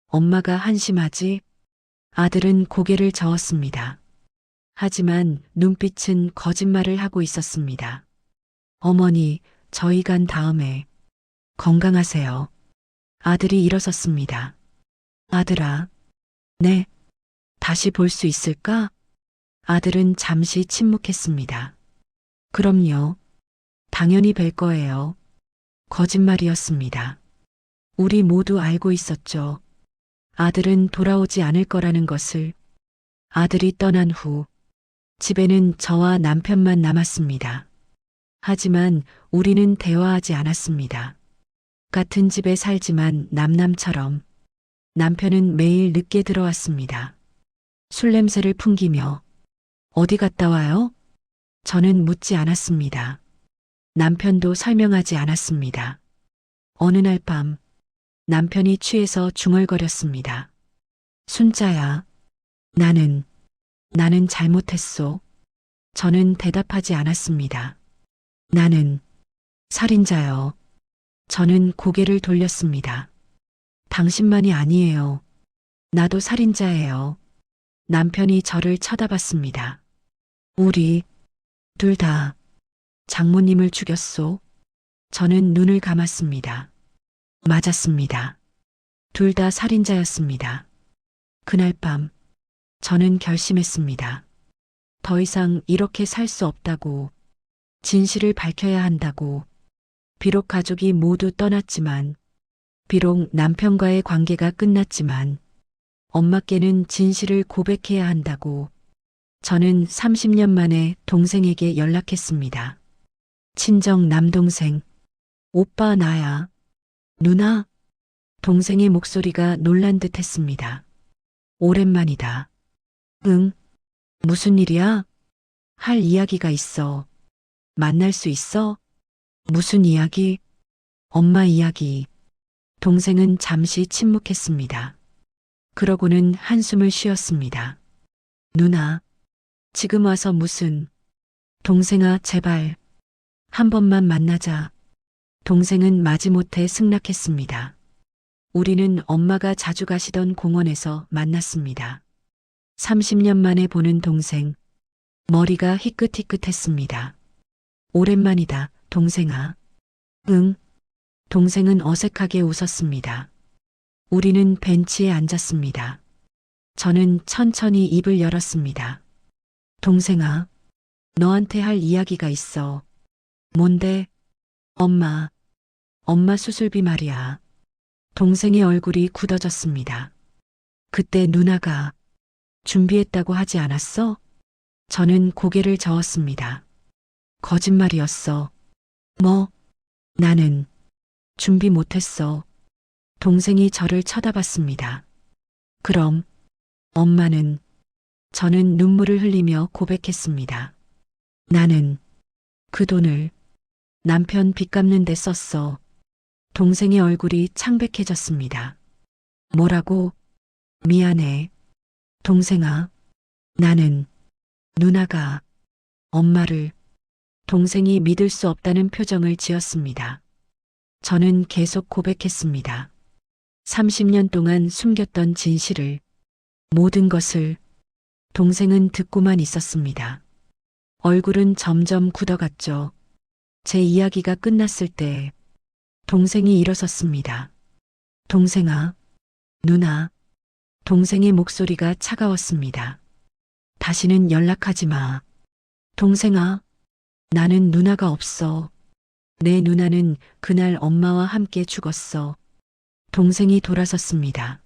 Speaker 1: 엄마가 한심하지? 아들은 고개를 저었습니다. 하지만 눈빛은 거짓말을 하고 있었습니다. 어머니, 저희 간 다음에 건강하세요. 아들이 일어섰습니다. 아들아, 네, 다시 볼 수 있을까? 아들은 잠시 침묵했습니다. 그럼요. 당연히 뵐 거예요. 거짓말이었습니다. 우리 모두 알고 있었죠. 아들은 돌아오지 않을 거라는 것을. 아들이 떠난 후 집에는 저와 남편만 남았습니다. 하지만 우리는 대화하지 않았습니다. 같은 집에 살지만 남남처럼. 남편은 매일 늦게 들어왔습니다. 술 냄새를 풍기며 어디 갔다 와요? 저는 묻지 않았습니다. 남편도 설명하지 않았습니다. 어느 날 밤 남편이 취해서 중얼거렸습니다. 순자야, 나는 잘못했소. 저는 대답하지 않았습니다. 나는 살인자요. 저는 고개를 돌렸습니다. 당신만이 아니에요. 나도 살인자예요. 남편이 저를 쳐다봤습니다. 우리 둘 다. 장모님을 죽였소. 저는 눈을 감았습니다. 맞았습니다. 둘 다 살인자였습니다. 그날 밤 저는 결심했습니다. 더 이상 이렇게 살 수 없다고, 진실을 밝혀야 한다고. 비록 가족이 모두 떠났지만, 비록 남편과의 관계가 끝났지만, 엄마께는 진실을 고백해야 한다고. 저는 30년 만에 동생에게 연락했습니다. 친정 남동생, 오빠 나야. 누나? 동생의 목소리가 놀란 듯 했습니다. 오랜만이다. 응? 무슨 일이야? 할 이야기가 있어. 만날 수 있어? 무슨 이야기? 엄마 이야기. 동생은 잠시 침묵했습니다. 그러고는 한숨을 쉬었습니다. 누나, 지금 와서 무슨? 동생아, 제발. 한 번만 만나자. 동생은 마지못해 승낙했습니다. 우리는 엄마가 자주 가시던 공원에서 만났습니다. 30년 만에 보는 동생. 머리가 희끗희끗했습니다. 오랜만이다, 동생아. 응. 동생은 어색하게 웃었습니다. 우리는 벤치에 앉았습니다. 저는 천천히 입을 열었습니다. 동생아, 너한테 할 이야기가 있어. 뭔데? 엄마 수술비 말이야. 동생의 얼굴이 굳어졌습니다. 그때 누나가 준비했다고 하지 않았어? 저는 고개를 저었습니다. 거짓말이었어. 뭐? 나는 준비 못했어. 동생이 저를 쳐다봤습니다. 그럼 엄마는? 저는 눈물을 흘리며 고백했습니다. 나는 그 돈을 남편 빚 갚는 데 썼어. 동생의 얼굴이 창백해졌습니다. 뭐라고? 미안해. 동생아, 나는 누나가 엄마를. 동생이 믿을 수 없다는 표정을 지었습니다. 저는 계속 고백했습니다. 30년 동안 숨겼던 진실을, 모든 것을. 동생은 듣고만 있었습니다. 얼굴은 점점 굳어갔죠. 제 이야기가 끝났을 때 동생이 일어섰습니다. 동생아, 누나. 동생의 목소리가 차가웠습니다. 다시는 연락하지 마. 동생아, 나는 누나가 없어. 내 누나는 그날 엄마와 함께 죽었어. 동생이 돌아섰습니다.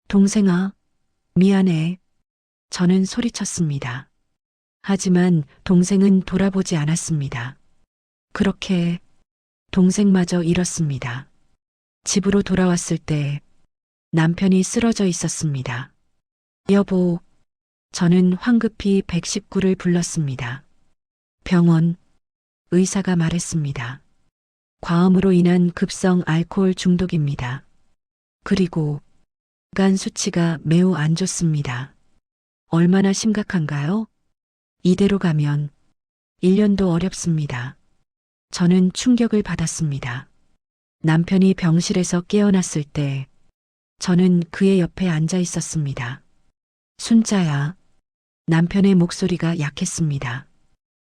Speaker 1: 동생아, 미안해. 저는 소리쳤습니다. 하지만 동생은 돌아보지 않았습니다. 그렇게 동생마저 잃었습니다. 집으로 돌아왔을 때 남편이 쓰러져 있었습니다. 여보, 저는 황급히 119를 불렀습니다. 병원, 의사가 말했습니다. 과음으로 인한 급성 알코올 중독입니다. 그리고 간 수치가 매우 안 좋습니다. 얼마나 심각한가요? 이대로 가면 1년도 어렵습니다. 저는 충격을 받았습니다. 남편이 병실에서 깨어났을 때 저는 그의 옆에 앉아 있었습니다. 순자야. 남편의 목소리가 약했습니다.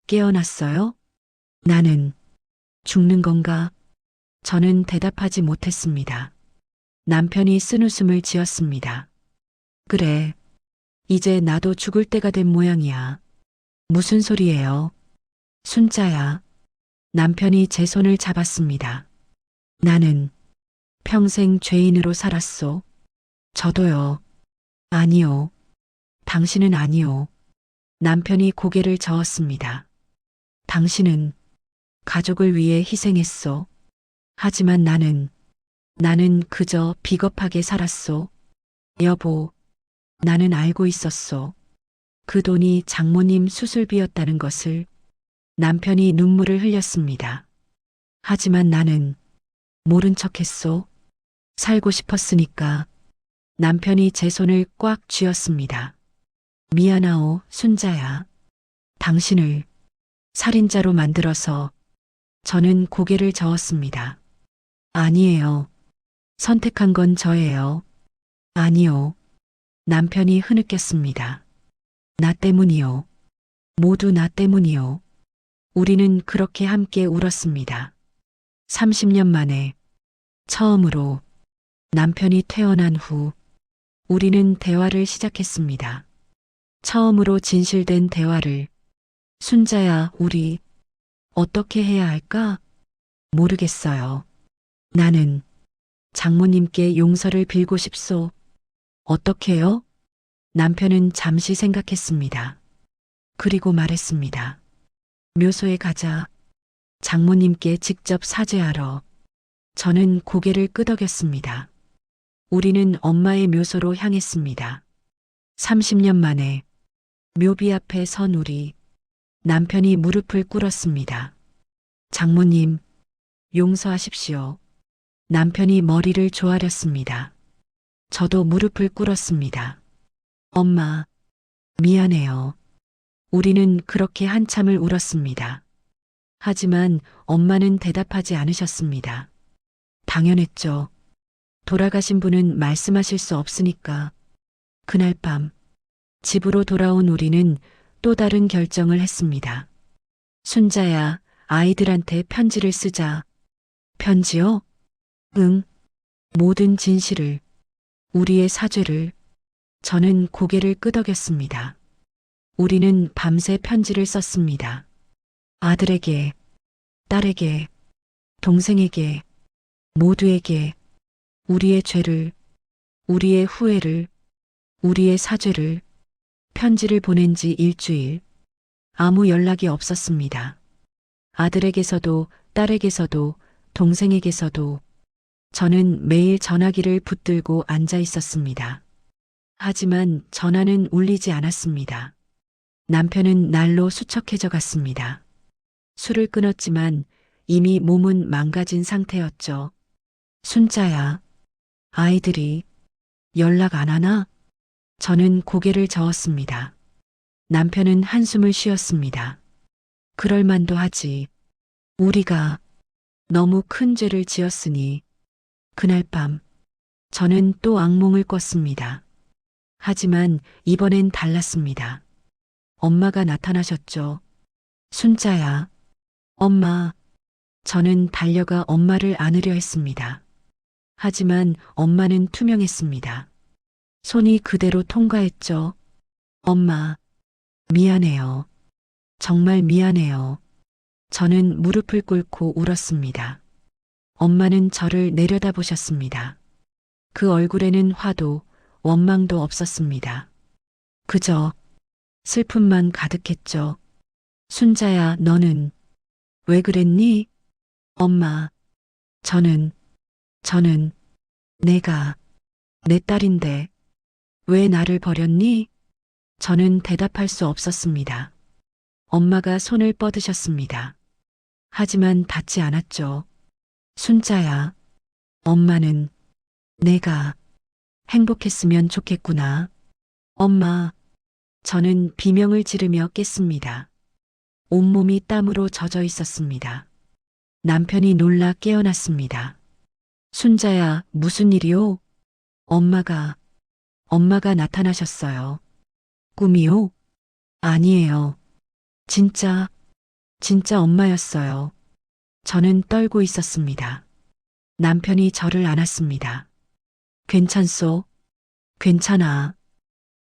Speaker 1: 깨어났어요? 나는 죽는 건가? 저는 대답하지 못했습니다. 남편이 쓴웃음을 지었습니다. 그래. 이제 나도 죽을 때가 된 모양이야. 무슨 소리예요? 순자야. 남편이 제 손을 잡았습니다. 나는 평생 죄인으로 살았소. 저도요. 아니요. 당신은 아니요. 남편이 고개를 저었습니다. 당신은 가족을 위해 희생했소. 하지만 나는 그저 비겁하게 살았소. 여보, 나는 알고 있었소. 그 돈이 장모님 수술비였다는 것을. 남편이 눈물을 흘렸습니다. 하지만 나는 모른 척했소. 살고 싶었으니까. 남편이 제 손을 꽉 쥐었습니다. 미안하오, 순자야. 당신을 살인자로 만들어서. 저는 고개를 저었습니다. 아니에요. 선택한 건 저예요. 아니요. 남편이 흐느꼈습니다. 나 때문이요. 모두 나 때문이요. 우리는 그렇게 함께 울었습니다. 30년 만에 처음으로 남편이 퇴원한 후 우리는 대화를 시작했습니다. 처음으로 진실된 대화를. 순자야, 우리 어떻게 해야 할까? 모르겠어요. 나는 장모님께 용서를 빌고 싶소. 어떻게요? 남편은 잠시 생각했습니다. 그리고 말했습니다. 묘소에 가자. 장모님께 직접 사죄하러. 저는 고개를 끄덕였습니다. 우리는 엄마의 묘소로 향했습니다. 30년 만에 묘비 앞에 선 우리. 남편이 무릎을 꿇었습니다. 장모님, 용서하십시오. 남편이 머리를 조아렸습니다. 저도 무릎을 꿇었습니다. 엄마, 미안해요. 우리는 그렇게 한참을 울었습니다. 하지만 엄마는 대답하지 않으셨습니다. 당연했죠. 돌아가신 분은 말씀하실 수 없으니까. 그날 밤, 집으로 돌아온 우리는 또 다른 결정을 했습니다. 순자야, 아이들한테 편지를 쓰자. 편지요? 응. 모든 진실을, 우리의 사죄를. 저는 고개를 끄덕였습니다. 우리는 밤새 편지를 썼습니다. 아들에게, 딸에게, 동생에게, 모두에게 우리의 죄를, 우리의 후회를, 우리의 사죄를. 편지를 보낸 지 일주일. 아무 연락이 없었습니다. 아들에게서도 딸에게서도 동생에게서도. 저는 매일 전화기를 붙들고 앉아 있었습니다. 하지만 전화는 울리지 않았습니다. 남편은 날로 수척해져 갔습니다. 술을 끊었지만 이미 몸은 망가진 상태였죠. 순자야, 아이들이 연락 안 하나? 저는 고개를 저었습니다. 남편은 한숨을 쉬었습니다. 그럴 만도 하지. 우리가 너무 큰 죄를 지었으니. 그날 밤, 저는 또 악몽을 꿨습니다. 하지만 이번엔 달랐습니다. 엄마가 나타나셨죠. 순자야, 엄마. 저는 달려가 엄마를 안으려 했습니다. 하지만 엄마는 투명했습니다. 손이 그대로 통과했죠. 엄마, 미안해요. 정말 미안해요. 저는 무릎을 꿇고 울었습니다. 엄마는 저를 내려다보셨습니다. 그 얼굴에는 화도 원망도 없었습니다. 그저 슬픔만 가득했죠. 순자야, 너는 왜 그랬니? 엄마, 저는 내가 내 딸인데 왜 나를 버렸니? 저는 대답할 수 없었습니다. 엄마가 손을 뻗으셨습니다. 하지만 닿지 않았죠. 순자야, 엄마는 내가 행복했으면 좋겠구나. 엄마, 저는 비명을 지르며 깼습니다. 온몸이 땀으로 젖어 있었습니다. 남편이 놀라 깨어났습니다. 순자야, 무슨 일이오? 엄마가 나타나셨어요. 꿈이요? 아니에요. 진짜 엄마였어요. 저는 떨고 있었습니다. 남편이 저를 안았습니다. 괜찮소? 괜찮아.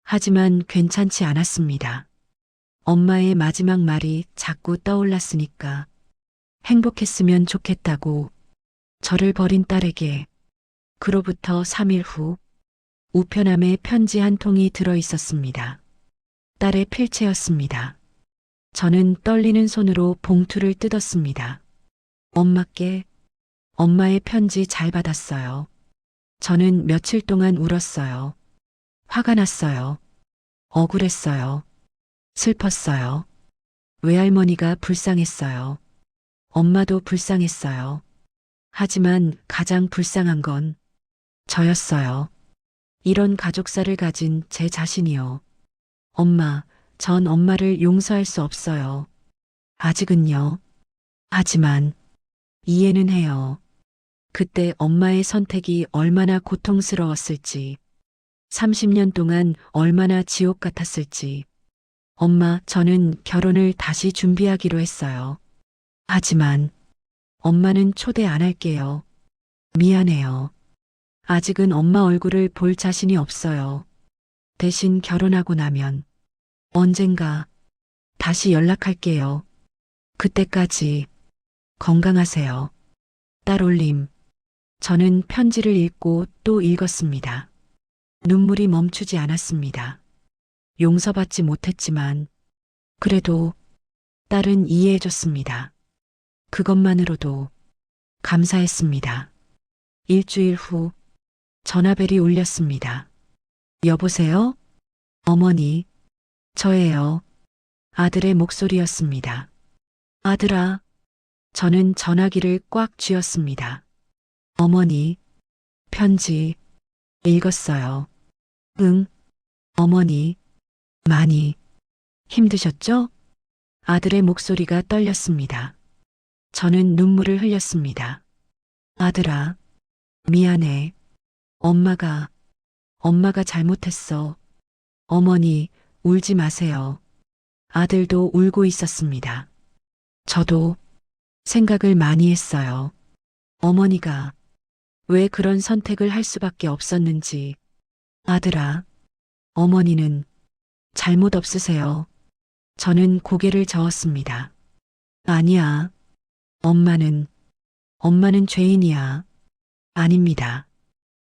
Speaker 1: 하지만 괜찮지 않았습니다. 엄마의 마지막 말이 자꾸 떠올랐으니까. 행복했으면 좋겠다고. 저를 버린 딸에게. 그로부터 3일 후 우편함에 편지 한 통이 들어 있었습니다. 딸의 필체였습니다. 저는 떨리는 손으로 봉투를 뜯었습니다. 엄마께. 엄마의 편지 잘 받았어요. 저는 며칠 동안 울었어요. 화가 났어요. 억울했어요. 슬펐어요. 외할머니가 불쌍했어요. 엄마도 불쌍했어요. 하지만 가장 불쌍한 건 저였어요. 이런 가족사를 가진 제 자신이요. 엄마, 전 엄마를 용서할 수 없어요. 아직은요. 하지만 이해는 해요. 그때 엄마의 선택이 얼마나 고통스러웠을지, 30년 동안 얼마나 지옥 같았을지. 엄마, 저는 결혼을 다시 준비하기로 했어요. 하지만 엄마는 초대 안 할게요. 미안해요. 아직은 엄마 얼굴을 볼 자신이 없어요. 대신 결혼하고 나면 언젠가 다시 연락할게요. 그때까지 건강하세요. 딸 올림. 저는 편지를 읽고 또 읽었습니다. 눈물이 멈추지 않았습니다. 용서받지 못했지만 그래도 딸은 이해해줬습니다. 그것만으로도 감사했습니다. 일주일 후 전화벨이 울렸습니다. 여보세요? 어머니, 저예요. 아들의 목소리였습니다. 아들아, 저는 전화기를 꽉 쥐었습니다. 어머니, 편지 읽었어요. 응, 어머니, 많이 힘드셨죠? 아들의 목소리가 떨렸습니다. 저는 눈물을 흘렸습니다. 아들아, 미안해. 엄마가 잘못했어. 어머니, 울지 마세요. 아들도 울고 있었습니다. 저도 생각을 많이 했어요. 어머니가 왜 그런 선택을 할 수밖에 없었는지. 아들아, 어머니는 잘못 없으세요. 저는 고개를 저었습니다. 아니야. 엄마는 죄인이야. 아닙니다.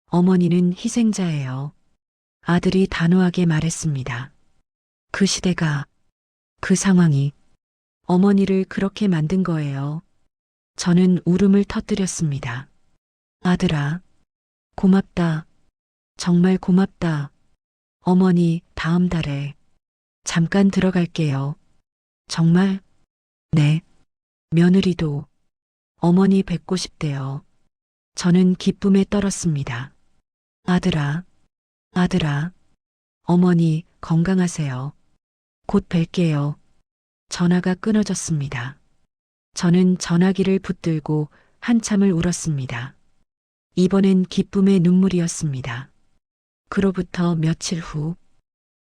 Speaker 1: 어머니는 희생자예요. 아들이 단호하게 말했습니다. 그 시대가, 그 상황이 어머니를 그렇게 만든 거예요. 저는 울음을 터뜨렸습니다. 아들아, 고맙다. 정말 고맙다. 어머니, 다음 달에 잠깐 들어갈게요. 정말? 네. 며느리도 어머니 뵙고 싶대요. 저는 기쁨에 떨었습니다. 아들아, 어머니 건강하세요. 곧 뵐게요. 전화가 끊어졌습니다. 저는 전화기를 붙들고 한참을 울었습니다. 이번엔 기쁨의 눈물이었습니다. 그로부터 며칠 후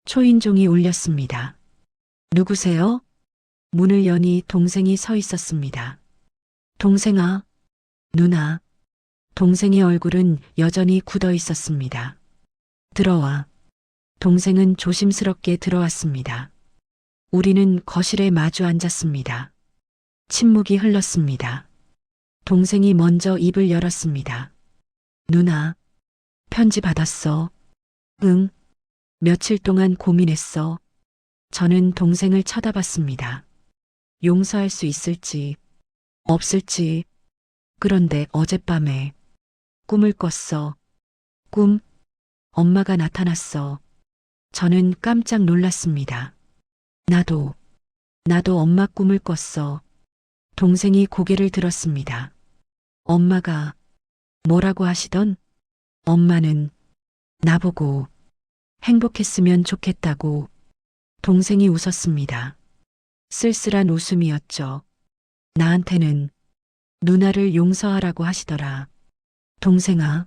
Speaker 1: 초인종이 울렸습니다. 누구세요? 문을 여니 동생이 서 있었습니다. 동생아, 누나. 동생의 얼굴은 여전히 굳어 있었습니다. 들어와. 동생은 조심스럽게 들어왔습니다. 우리는 거실에 마주 앉았습니다. 침묵이 흘렀습니다. 동생이 먼저 입을 열었습니다. 누나, 편지 받았어. 응. 며칠 동안 고민했어. 저는 동생을 쳐다봤습니다. 용서할 수 있을지, 없을지. 그런데 어젯밤에 꿈을 꿨어. 꿈, 엄마가 나타났어. 저는 깜짝 놀랐습니다. 나도 엄마 꿈을 꿨어. 동생이 고개를 들었습니다. 엄마가 뭐라고 하시던? 엄마는 나보고 행복했으면 좋겠다고. 동생이 웃었습니다. 쓸쓸한 웃음이었죠. 나한테는 누나를 용서하라고 하시더라. 동생아,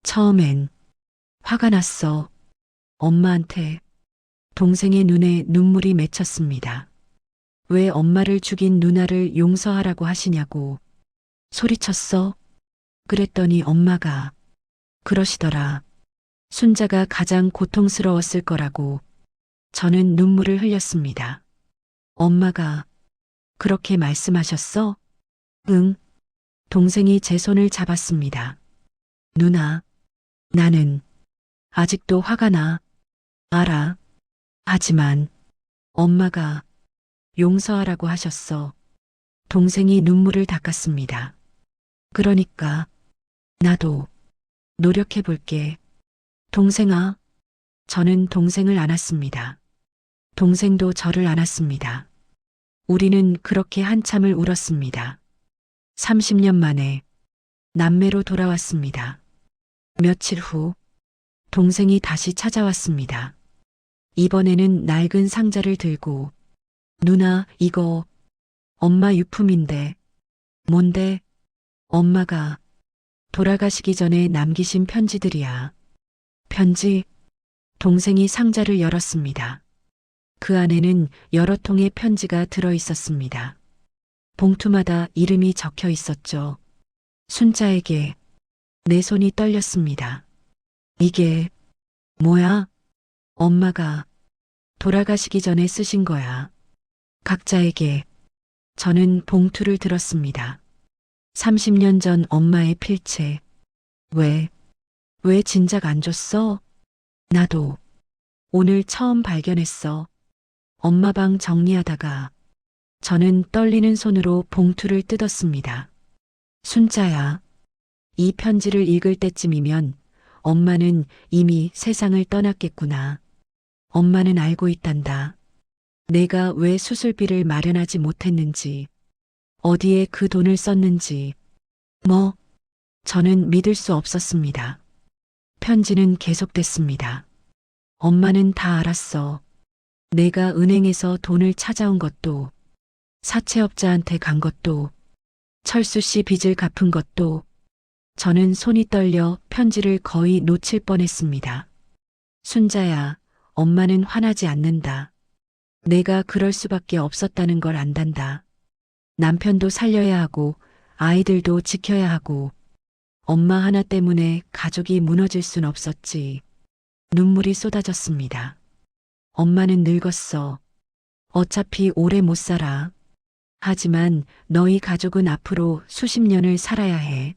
Speaker 1: 처음엔 화가 났어. 엄마한테. 동생의 눈에 눈물이 맺혔습니다. 왜 엄마를 죽인 누나를 용서하라고 하시냐고 소리쳤어. 그랬더니 엄마가 그러시더라. 순자가 가장 고통스러웠을 거라고. 저는 눈물을 흘렸습니다. 엄마가 그렇게 말씀하셨어? 응. 동생이 제 손을 잡았습니다. 누나, 나는 아직도 화가 나. 알아. 하지만 엄마가 용서하라고 하셨어. 동생이 눈물을 닦았습니다. 그러니까 나도 노력해 볼게. 동생아. 저는 동생을 안았습니다. 동생도 저를 안았습니다. 우리는 그렇게 한참을 울었습니다. 30년 만에 남매로 돌아왔습니다. 며칠 후 동생이 다시 찾아왔습니다. 이번에는 낡은 상자를 들고 누나, 이거 엄마 유품인데. 뭔데? 엄마가 돌아가시기 전에 남기신 편지들이야. 편지? 동생이 상자를 열었습니다. 그 안에는 여러 통의 편지가 들어 있었습니다. 봉투마다 이름이 적혀 있었죠. 순자에게 내 손이 떨렸습니다. 이게 뭐야? 엄마가 돌아가시기 전에 쓰신 거야. 각자에게. 저는 봉투를 들었습니다. 30년 전 엄마의 필체. 왜 진작 안 줬어? 나도 오늘 처음 발견했어. 엄마 방 정리하다가 저는 떨리는 손으로 봉투를 뜯었습니다. 순자야, 이 편지를 읽을 때쯤이면 엄마는 이미 세상을 떠났겠구나. 엄마는 알고 있단다. 내가 왜 수술비를 마련하지 못했는지, 어디에 그 돈을 썼는지. 저는 믿을 수 없었습니다. 편지는 계속됐습니다. 엄마는 다 알았어. 내가 은행에서 돈을 찾아온 것도, 사채업자한테 간 것도, 철수 씨 빚을 갚은 것도. 저는 손이 떨려 편지를 거의 놓칠 뻔했습니다. 순자야, 엄마는 화나지 않는다. 내가 그럴 수밖에 없었다는 걸 안단다. 남편도 살려야 하고 아이들도 지켜야 하고 엄마 하나 때문에 가족이 무너질 순 없었지. 눈물이 쏟아졌습니다. 엄마는 늙었어. 어차피 오래 못 살아. 하지만 너희 가족은 앞으로 수십 년을 살아야 해.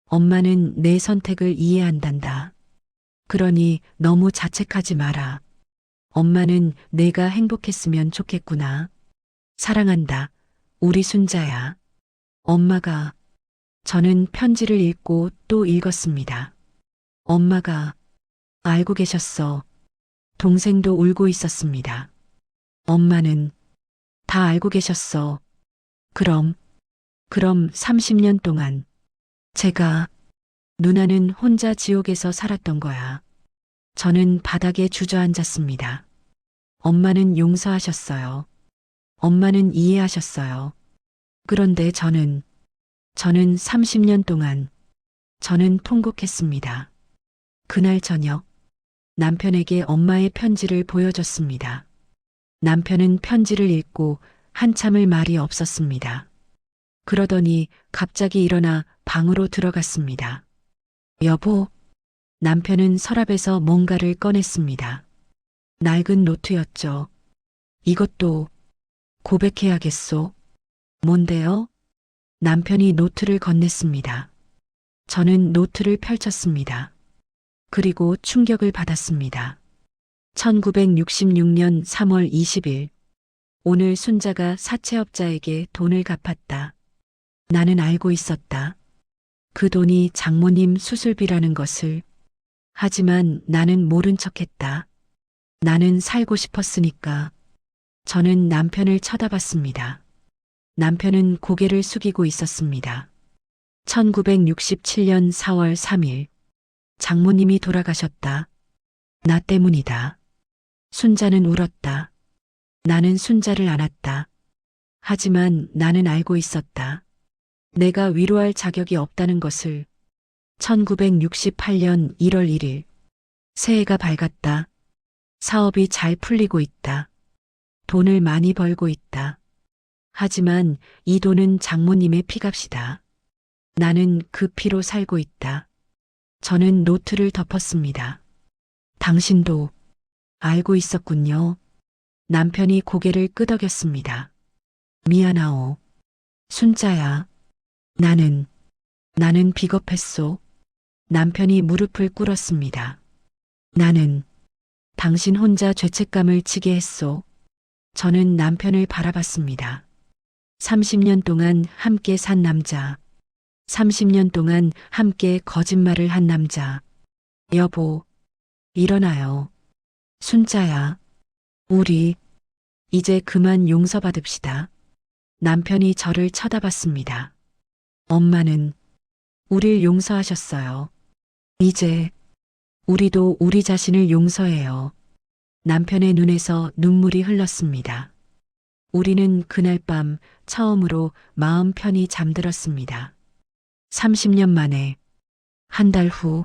Speaker 1: 엄마는 내 선택을 이해한단다. 그러니 너무 자책하지 마라. 엄마는 내가 행복했으면 좋겠구나. 사랑한다. 우리 순자야. 엄마가. 저는 편지를 읽고 또 읽었습니다. 엄마가 알고 계셨어. 동생도 울고 있었습니다. 엄마는 다 알고 계셨어. 그럼 30년 동안 제가, 누나는 혼자 지옥에서 살았던 거야. 저는 바닥에 주저앉았습니다. 엄마는 용서하셨어요. 엄마는 이해하셨어요. 그런데 저는 30년 동안 저는 통곡했습니다. 그날 저녁 남편에게 엄마의 편지를 보여줬습니다. 남편은 편지를 읽고 한참을 말이 없었습니다. 그러더니 갑자기 일어나 방으로 들어갔습니다. 여보, 남편은 서랍에서 뭔가를 꺼냈습니다. 낡은 노트였죠. 이것도 고백해야겠소. 뭔데요? 남편이 노트를 건넸습니다. 저는 노트를 펼쳤습니다. 그리고 충격을 받았습니다. 1966년 3월 20일. 오늘 순자가 사채업자에게 돈을 갚았다. 나는 알고 있었다. 그 돈이 장모님 수술비라는 것을. 하지만 나는 모른 척했다. 나는 살고 싶었으니까. 저는 남편을 쳐다봤습니다. 남편은 고개를 숙이고 있었습니다. 1967년 4월 3일. 장모님이 돌아가셨다. 나 때문이다. 순자는 울었다. 나는 순자를 안았다. 하지만 나는 알고 있었다. 내가 위로할 자격이 없다는 것을. 1968년 1월 1일. 새해가 밝았다. 사업이 잘 풀리고 있다. 돈을 많이 벌고 있다. 하지만 이 돈은 장모님의 피값이다. 나는 그 피로 살고 있다. 저는 노트를 덮었습니다. 당신도 알고 있었군요. 남편이 고개를 끄덕였습니다. 미안하오. 순자야. 나는 비겁했소. 남편이 무릎을 꿇었습니다. 나는 당신 혼자 죄책감을 지게 했소. 저는 남편을 바라봤습니다. 30년 동안 함께 산 남자. 30년 동안 함께 거짓말을 한 남자. 여보, 일어나요. 순자야. 우리 이제 그만 용서받읍시다. 남편이 저를 쳐다봤습니다. 엄마는 우릴 용서하셨어요. 이제 우리도 우리 자신을 용서해요. 남편의 눈에서 눈물이 흘렀습니다. 우리는 그날 밤 처음으로 마음 편히 잠들었습니다. 30년 만에 한 달 후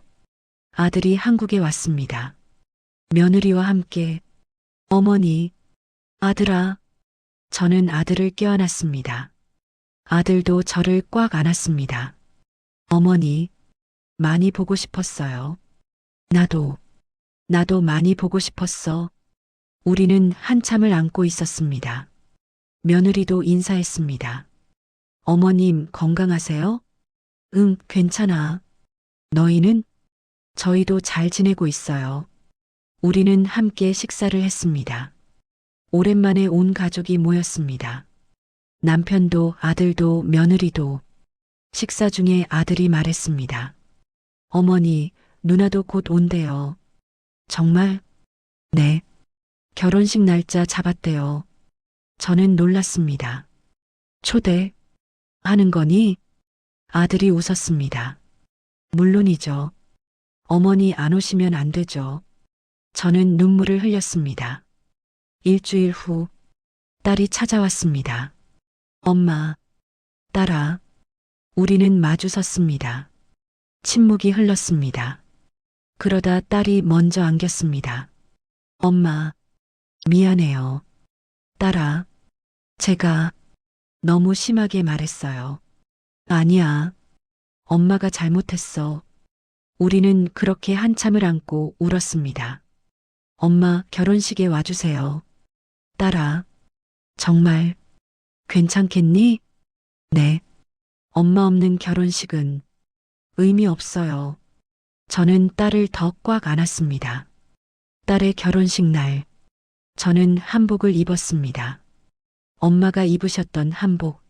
Speaker 1: 아들이 한국에 왔습니다. 며느리와 함께. 어머니, 아들아. 저는 아들을 껴안았습니다. 아들도 저를 꽉 안았습니다. 어머니, 많이 보고 싶었어요. 나도 많이 보고 싶었어. 우리는 한참을 안고 있었습니다. 며느리도 인사했습니다. 어머님 건강하세요? 응, 괜찮아. 너희는? 저희도 잘 지내고 있어요. 우리는 함께 식사를 했습니다. 오랜만에 온 가족이 모였습니다. 남편도 아들도 며느리도. 식사 중에 아들이 말했습니다. 어머니, 누나도 곧 온대요. 정말? 네. 결혼식 날짜 잡았대요. 저는 놀랐습니다. 초대? 하는 거니? 아들이 웃었습니다. 물론이죠. 어머니 안 오시면 안 되죠. 저는 눈물을 흘렸습니다. 일주일 후, 딸이 찾아왔습니다. 엄마, 딸아. 우리는 마주 섰습니다. 침묵이 흘렀습니다. 그러다 딸이 먼저 안겼습니다. 엄마, 미안해요. 딸아, 제가 너무 심하게 말했어요. 아니야. 엄마가 잘못했어. 우리는 그렇게 한참을 안고 울었습니다. 엄마, 결혼식에 와주세요. 딸아, 정말 괜찮겠니? 네. 엄마 없는 결혼식은 의미 없어요. 저는 딸을 더 꽉 안았습니다. 딸의 결혼식 날, 저는 한복을 입었습니다. 엄마가 입으셨던 한복.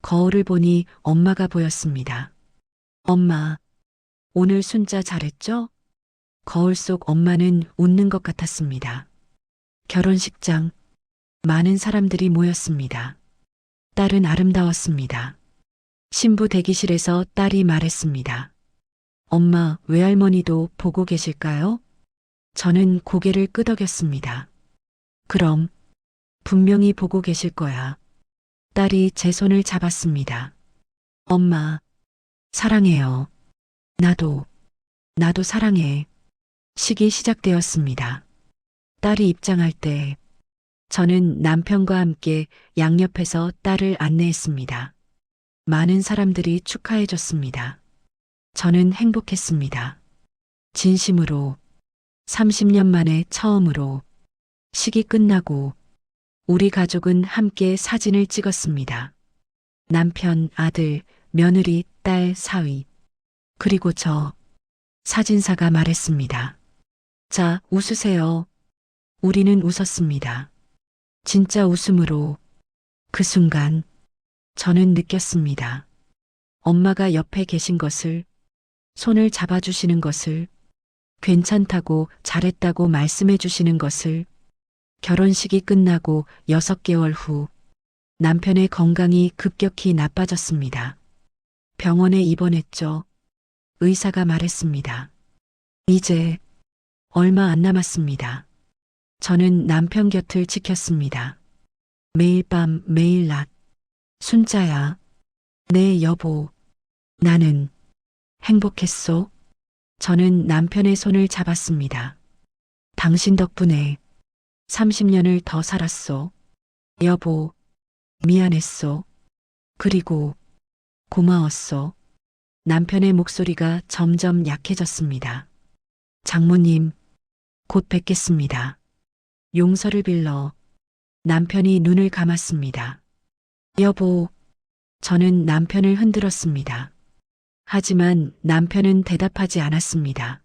Speaker 1: 거울을 보니 엄마가 보였습니다. 엄마, 오늘 순자 잘했죠? 거울 속 엄마는 웃는 것 같았습니다. 결혼식장, 많은 사람들이 모였습니다. 딸은 아름다웠습니다. 신부 대기실에서 딸이 말했습니다. 엄마, 외할머니도 보고 계실까요? 저는 고개를 끄덕였습니다. 그럼, 분명히 보고 계실 거야. 딸이 제 손을 잡았습니다. 엄마, 사랑해요. 나도 사랑해. 식이 시작되었습니다. 딸이 입장할 때, 저는 남편과 함께 양옆에서 딸을 안내했습니다. 많은 사람들이 축하해줬습니다. 저는 행복했습니다. 진심으로, 30년 만에 처음으로, 식이 끝나고, 우리 가족은 함께 사진을 찍었습니다. 남편, 아들, 며느리, 딸, 사위. 그리고 저, 사진사가 말했습니다. 자, 웃으세요. 우리는 웃었습니다. 진짜 웃음으로. 그 순간, 저는 느꼈습니다. 엄마가 옆에 계신 것을, 손을 잡아주시는 것을, 괜찮다고 잘했다고 말씀해 주시는 것을. 결혼식이 끝나고 6개월 후 남편의 건강이 급격히 나빠졌습니다. 병원에 입원했죠. 의사가 말했습니다. 이제 얼마 안 남았습니다. 저는 남편 곁을 지켰습니다. 매일 밤 매일 낮. 순자야. 네, 여보. 나는 행복했소. 저는 남편의 손을 잡았습니다. 당신 덕분에 30년을 더 살았소. 여보, 미안했소. 그리고 고마웠소. 남편의 목소리가 점점 약해졌습니다. 장모님, 곧 뵙겠습니다. 용서를 빌러 남편이 눈을 감았습니다. 여보, 저는 남편을 흔들었습니다. 하지만 남편은 대답하지 않았습니다.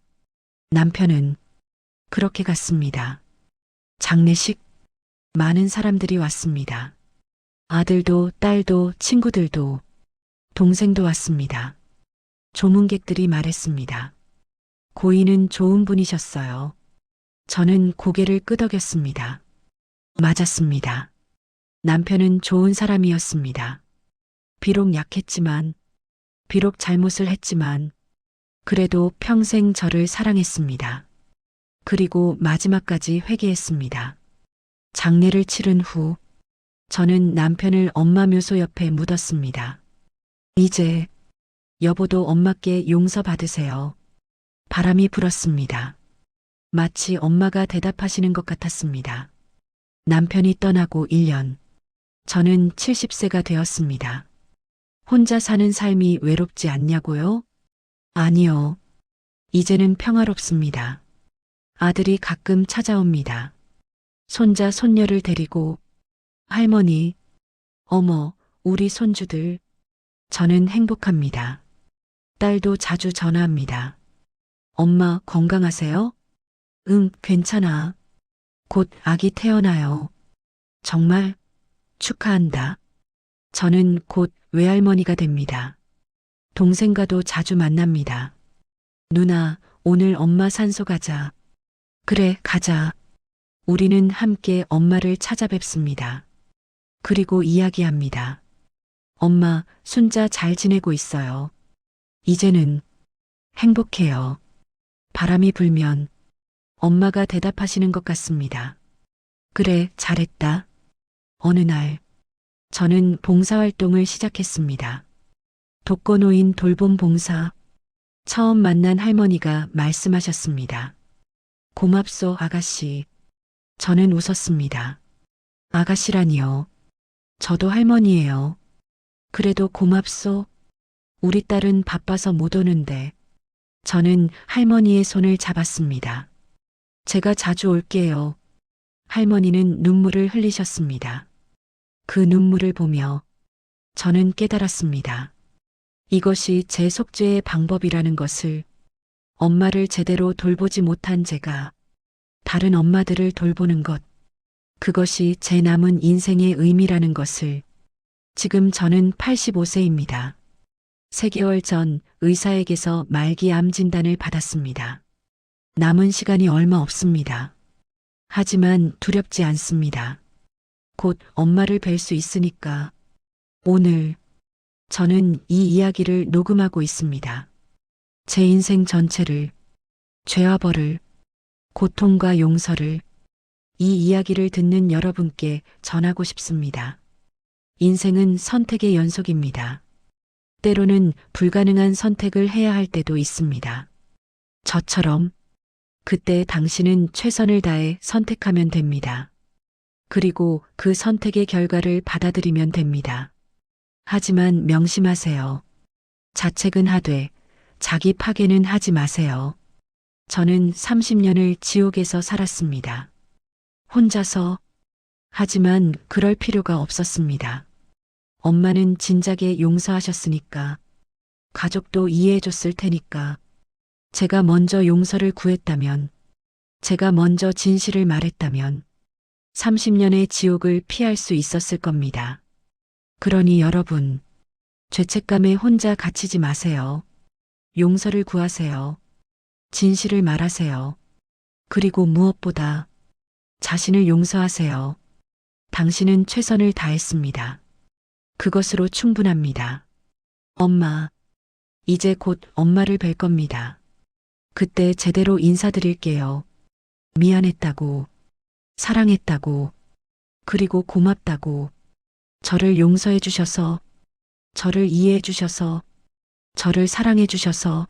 Speaker 1: 남편은 그렇게 갔습니다. 장례식, 많은 사람들이 왔습니다. 아들도 딸도 친구들도 동생도 왔습니다. 조문객들이 말했습니다. 고인은 좋은 분이셨어요. 저는 고개를 끄덕였습니다. 맞았습니다. 남편은 좋은 사람이었습니다. 비록 약했지만, 비록 잘못을 했지만, 그래도 평생 저를 사랑했습니다. 그리고 마지막까지 회개했습니다. 장례를 치른 후 저는 남편을 엄마 묘소 옆에 묻었습니다. 이제 여보도 엄마께 용서받으세요. 바람이 불었습니다. 마치 엄마가 대답하시는 것 같았습니다. 남편이 떠나고 1년. 저는 70세가 되었습니다. 혼자 사는 삶이 외롭지 않냐고요? 아니요. 이제는 평화롭습니다. 아들이 가끔 찾아옵니다. 손자, 손녀를 데리고 할머니, 어머, 우리 손주들. 저는 행복합니다. 딸도 자주 전화합니다. 엄마 건강하세요? 응, 괜찮아. 곧 아기 태어나요. 정말 축하한다. 저는 곧 외할머니가 됩니다. 동생과도 자주 만납니다. 누나, 오늘 엄마 산소 가자. 그래, 가자. 우리는 함께 엄마를 찾아뵙습니다. 그리고 이야기합니다. 엄마, 순자 잘 지내고 있어요. 이제는 행복해요. 바람이 불면 엄마가 대답하시는 것 같습니다. 그래, 잘했다. 어느 날, 저는 봉사활동을 시작했습니다. 독거노인 돌봄 봉사. 처음 만난 할머니가 말씀하셨습니다. 고맙소, 아가씨. 저는 웃었습니다. 아가씨라니요. 저도 할머니예요. 그래도 고맙소. 우리 딸은 바빠서 못 오는데. 저는 할머니의 손을 잡았습니다. 제가 자주 올게요. 할머니는 눈물을 흘리셨습니다. 그 눈물을 보며 저는 깨달았습니다. 이것이 제 속죄의 방법이라는 것을, 엄마를 제대로 돌보지 못한 제가 다른 엄마들을 돌보는 것, 그것이 제 남은 인생의 의미라는 것을. 지금 저는 85세입니다. 3개월 전 의사에게서 말기암 진단을 받았습니다. 남은 시간이 얼마 없습니다. 하지만 두렵지 않습니다. 곧 엄마를 뵐 수 있으니까. 오늘 저는 이 이야기를 녹음하고 있습니다. 제 인생 전체를, 죄와 벌을, 고통과 용서를, 이 이야기를 듣는 여러분께 전하고 싶습니다. 인생은 선택의 연속입니다. 때로는 불가능한 선택을 해야 할 때도 있습니다. 저처럼 그때 당신은 최선을 다해 선택하면 됩니다. 그리고 그 선택의 결과를 받아들이면 됩니다. 하지만 명심하세요. 자책은 하되 자기 파괴는 하지 마세요. 저는 30년을 지옥에서 살았습니다. 혼자서. 하지만 그럴 필요가 없었습니다. 엄마는 진작에 용서하셨으니까. 가족도 이해해줬을 테니까. 제가 먼저 용서를 구했다면, 제가 먼저 진실을 말했다면 30년의 지옥을 피할 수 있었을 겁니다. 그러니 여러분, 죄책감에 혼자 갇히지 마세요. 용서를 구하세요. 진실을 말하세요. 그리고 무엇보다 자신을 용서하세요. 당신은 최선을 다했습니다. 그것으로 충분합니다. 엄마, 이제 곧 엄마를 뵐 겁니다. 그때 제대로 인사드릴게요. 미안했다고, 사랑했다고, 그리고 고맙다고, 저를 용서해 주셔서, 저를 이해해 주셔서, 저를 사랑해 주셔서.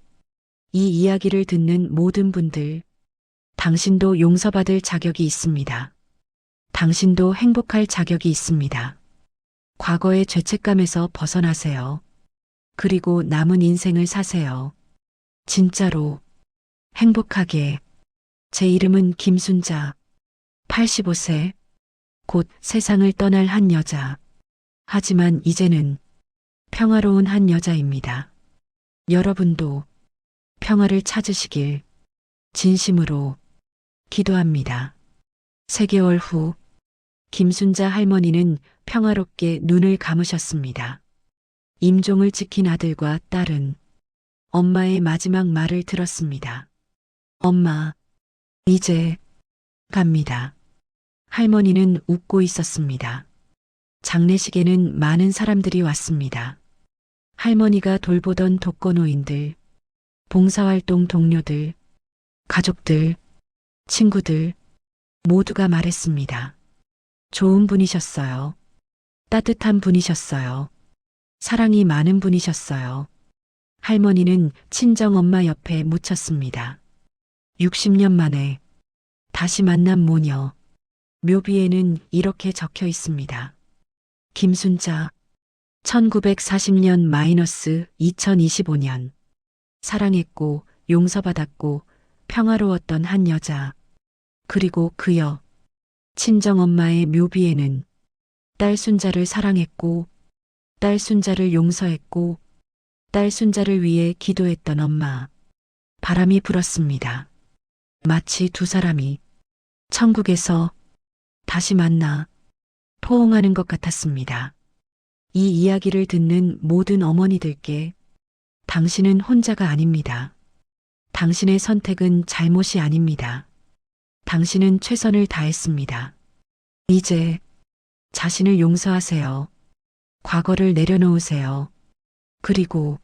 Speaker 1: 이 이야기를 듣는 모든 분들, 당신도 용서받을 자격이 있습니다. 당신도 행복할 자격이 있습니다. 과거의 죄책감에서 벗어나세요. 그리고 남은 인생을 사세요. 진짜로 행복하게. 제 이름은 김순자. 85세. 곧 세상을 떠날 한 여자. 하지만 이제는 평화로운 한 여자입니다. 여러분도 평화를 찾으시길 진심으로 기도합니다. 3개월 후 김순자 할머니는 평화롭게 눈을 감으셨습니다. 임종을 지킨 아들과 딸은 엄마의 마지막 말을 들었습니다. 엄마, 이제 갑니다. 할머니는 웃고 있었습니다. 장례식에는 많은 사람들이 왔습니다. 할머니가 돌보던 독거노인들, 봉사활동 동료들, 가족들, 친구들 모두가 말했습니다. 좋은 분이셨어요. 따뜻한 분이셨어요. 사랑이 많은 분이셨어요. 할머니는 친정엄마 옆에 묻혔습니다. 60년 만에 다시 만난 모녀. 묘비에는 이렇게 적혀 있습니다. 김순자, 1940년 마이너스 2025년. 사랑했고 용서받았고 평화로웠던 한 여자. 그리고 그여 친정엄마의 묘비에는 딸 순자를 사랑했고 딸 순자를 용서했고 딸 순자를 위해 기도했던 엄마. 바람이 불었습니다. 마치 두 사람이 천국에서 다시 만나 포옹하는 것 같았습니다. 이 이야기를 듣는 모든 어머니들께 당신은 혼자가 아닙니다. 당신의 선택은 잘못이 아닙니다. 당신은 최선을 다했습니다. 이제 자신을 용서하세요. 과거를 내려놓으세요. 그리고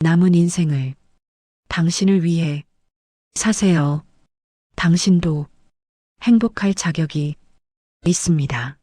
Speaker 1: 남은 인생을 당신을 위해 사세요. 당신도 행복할 자격이 있습니다.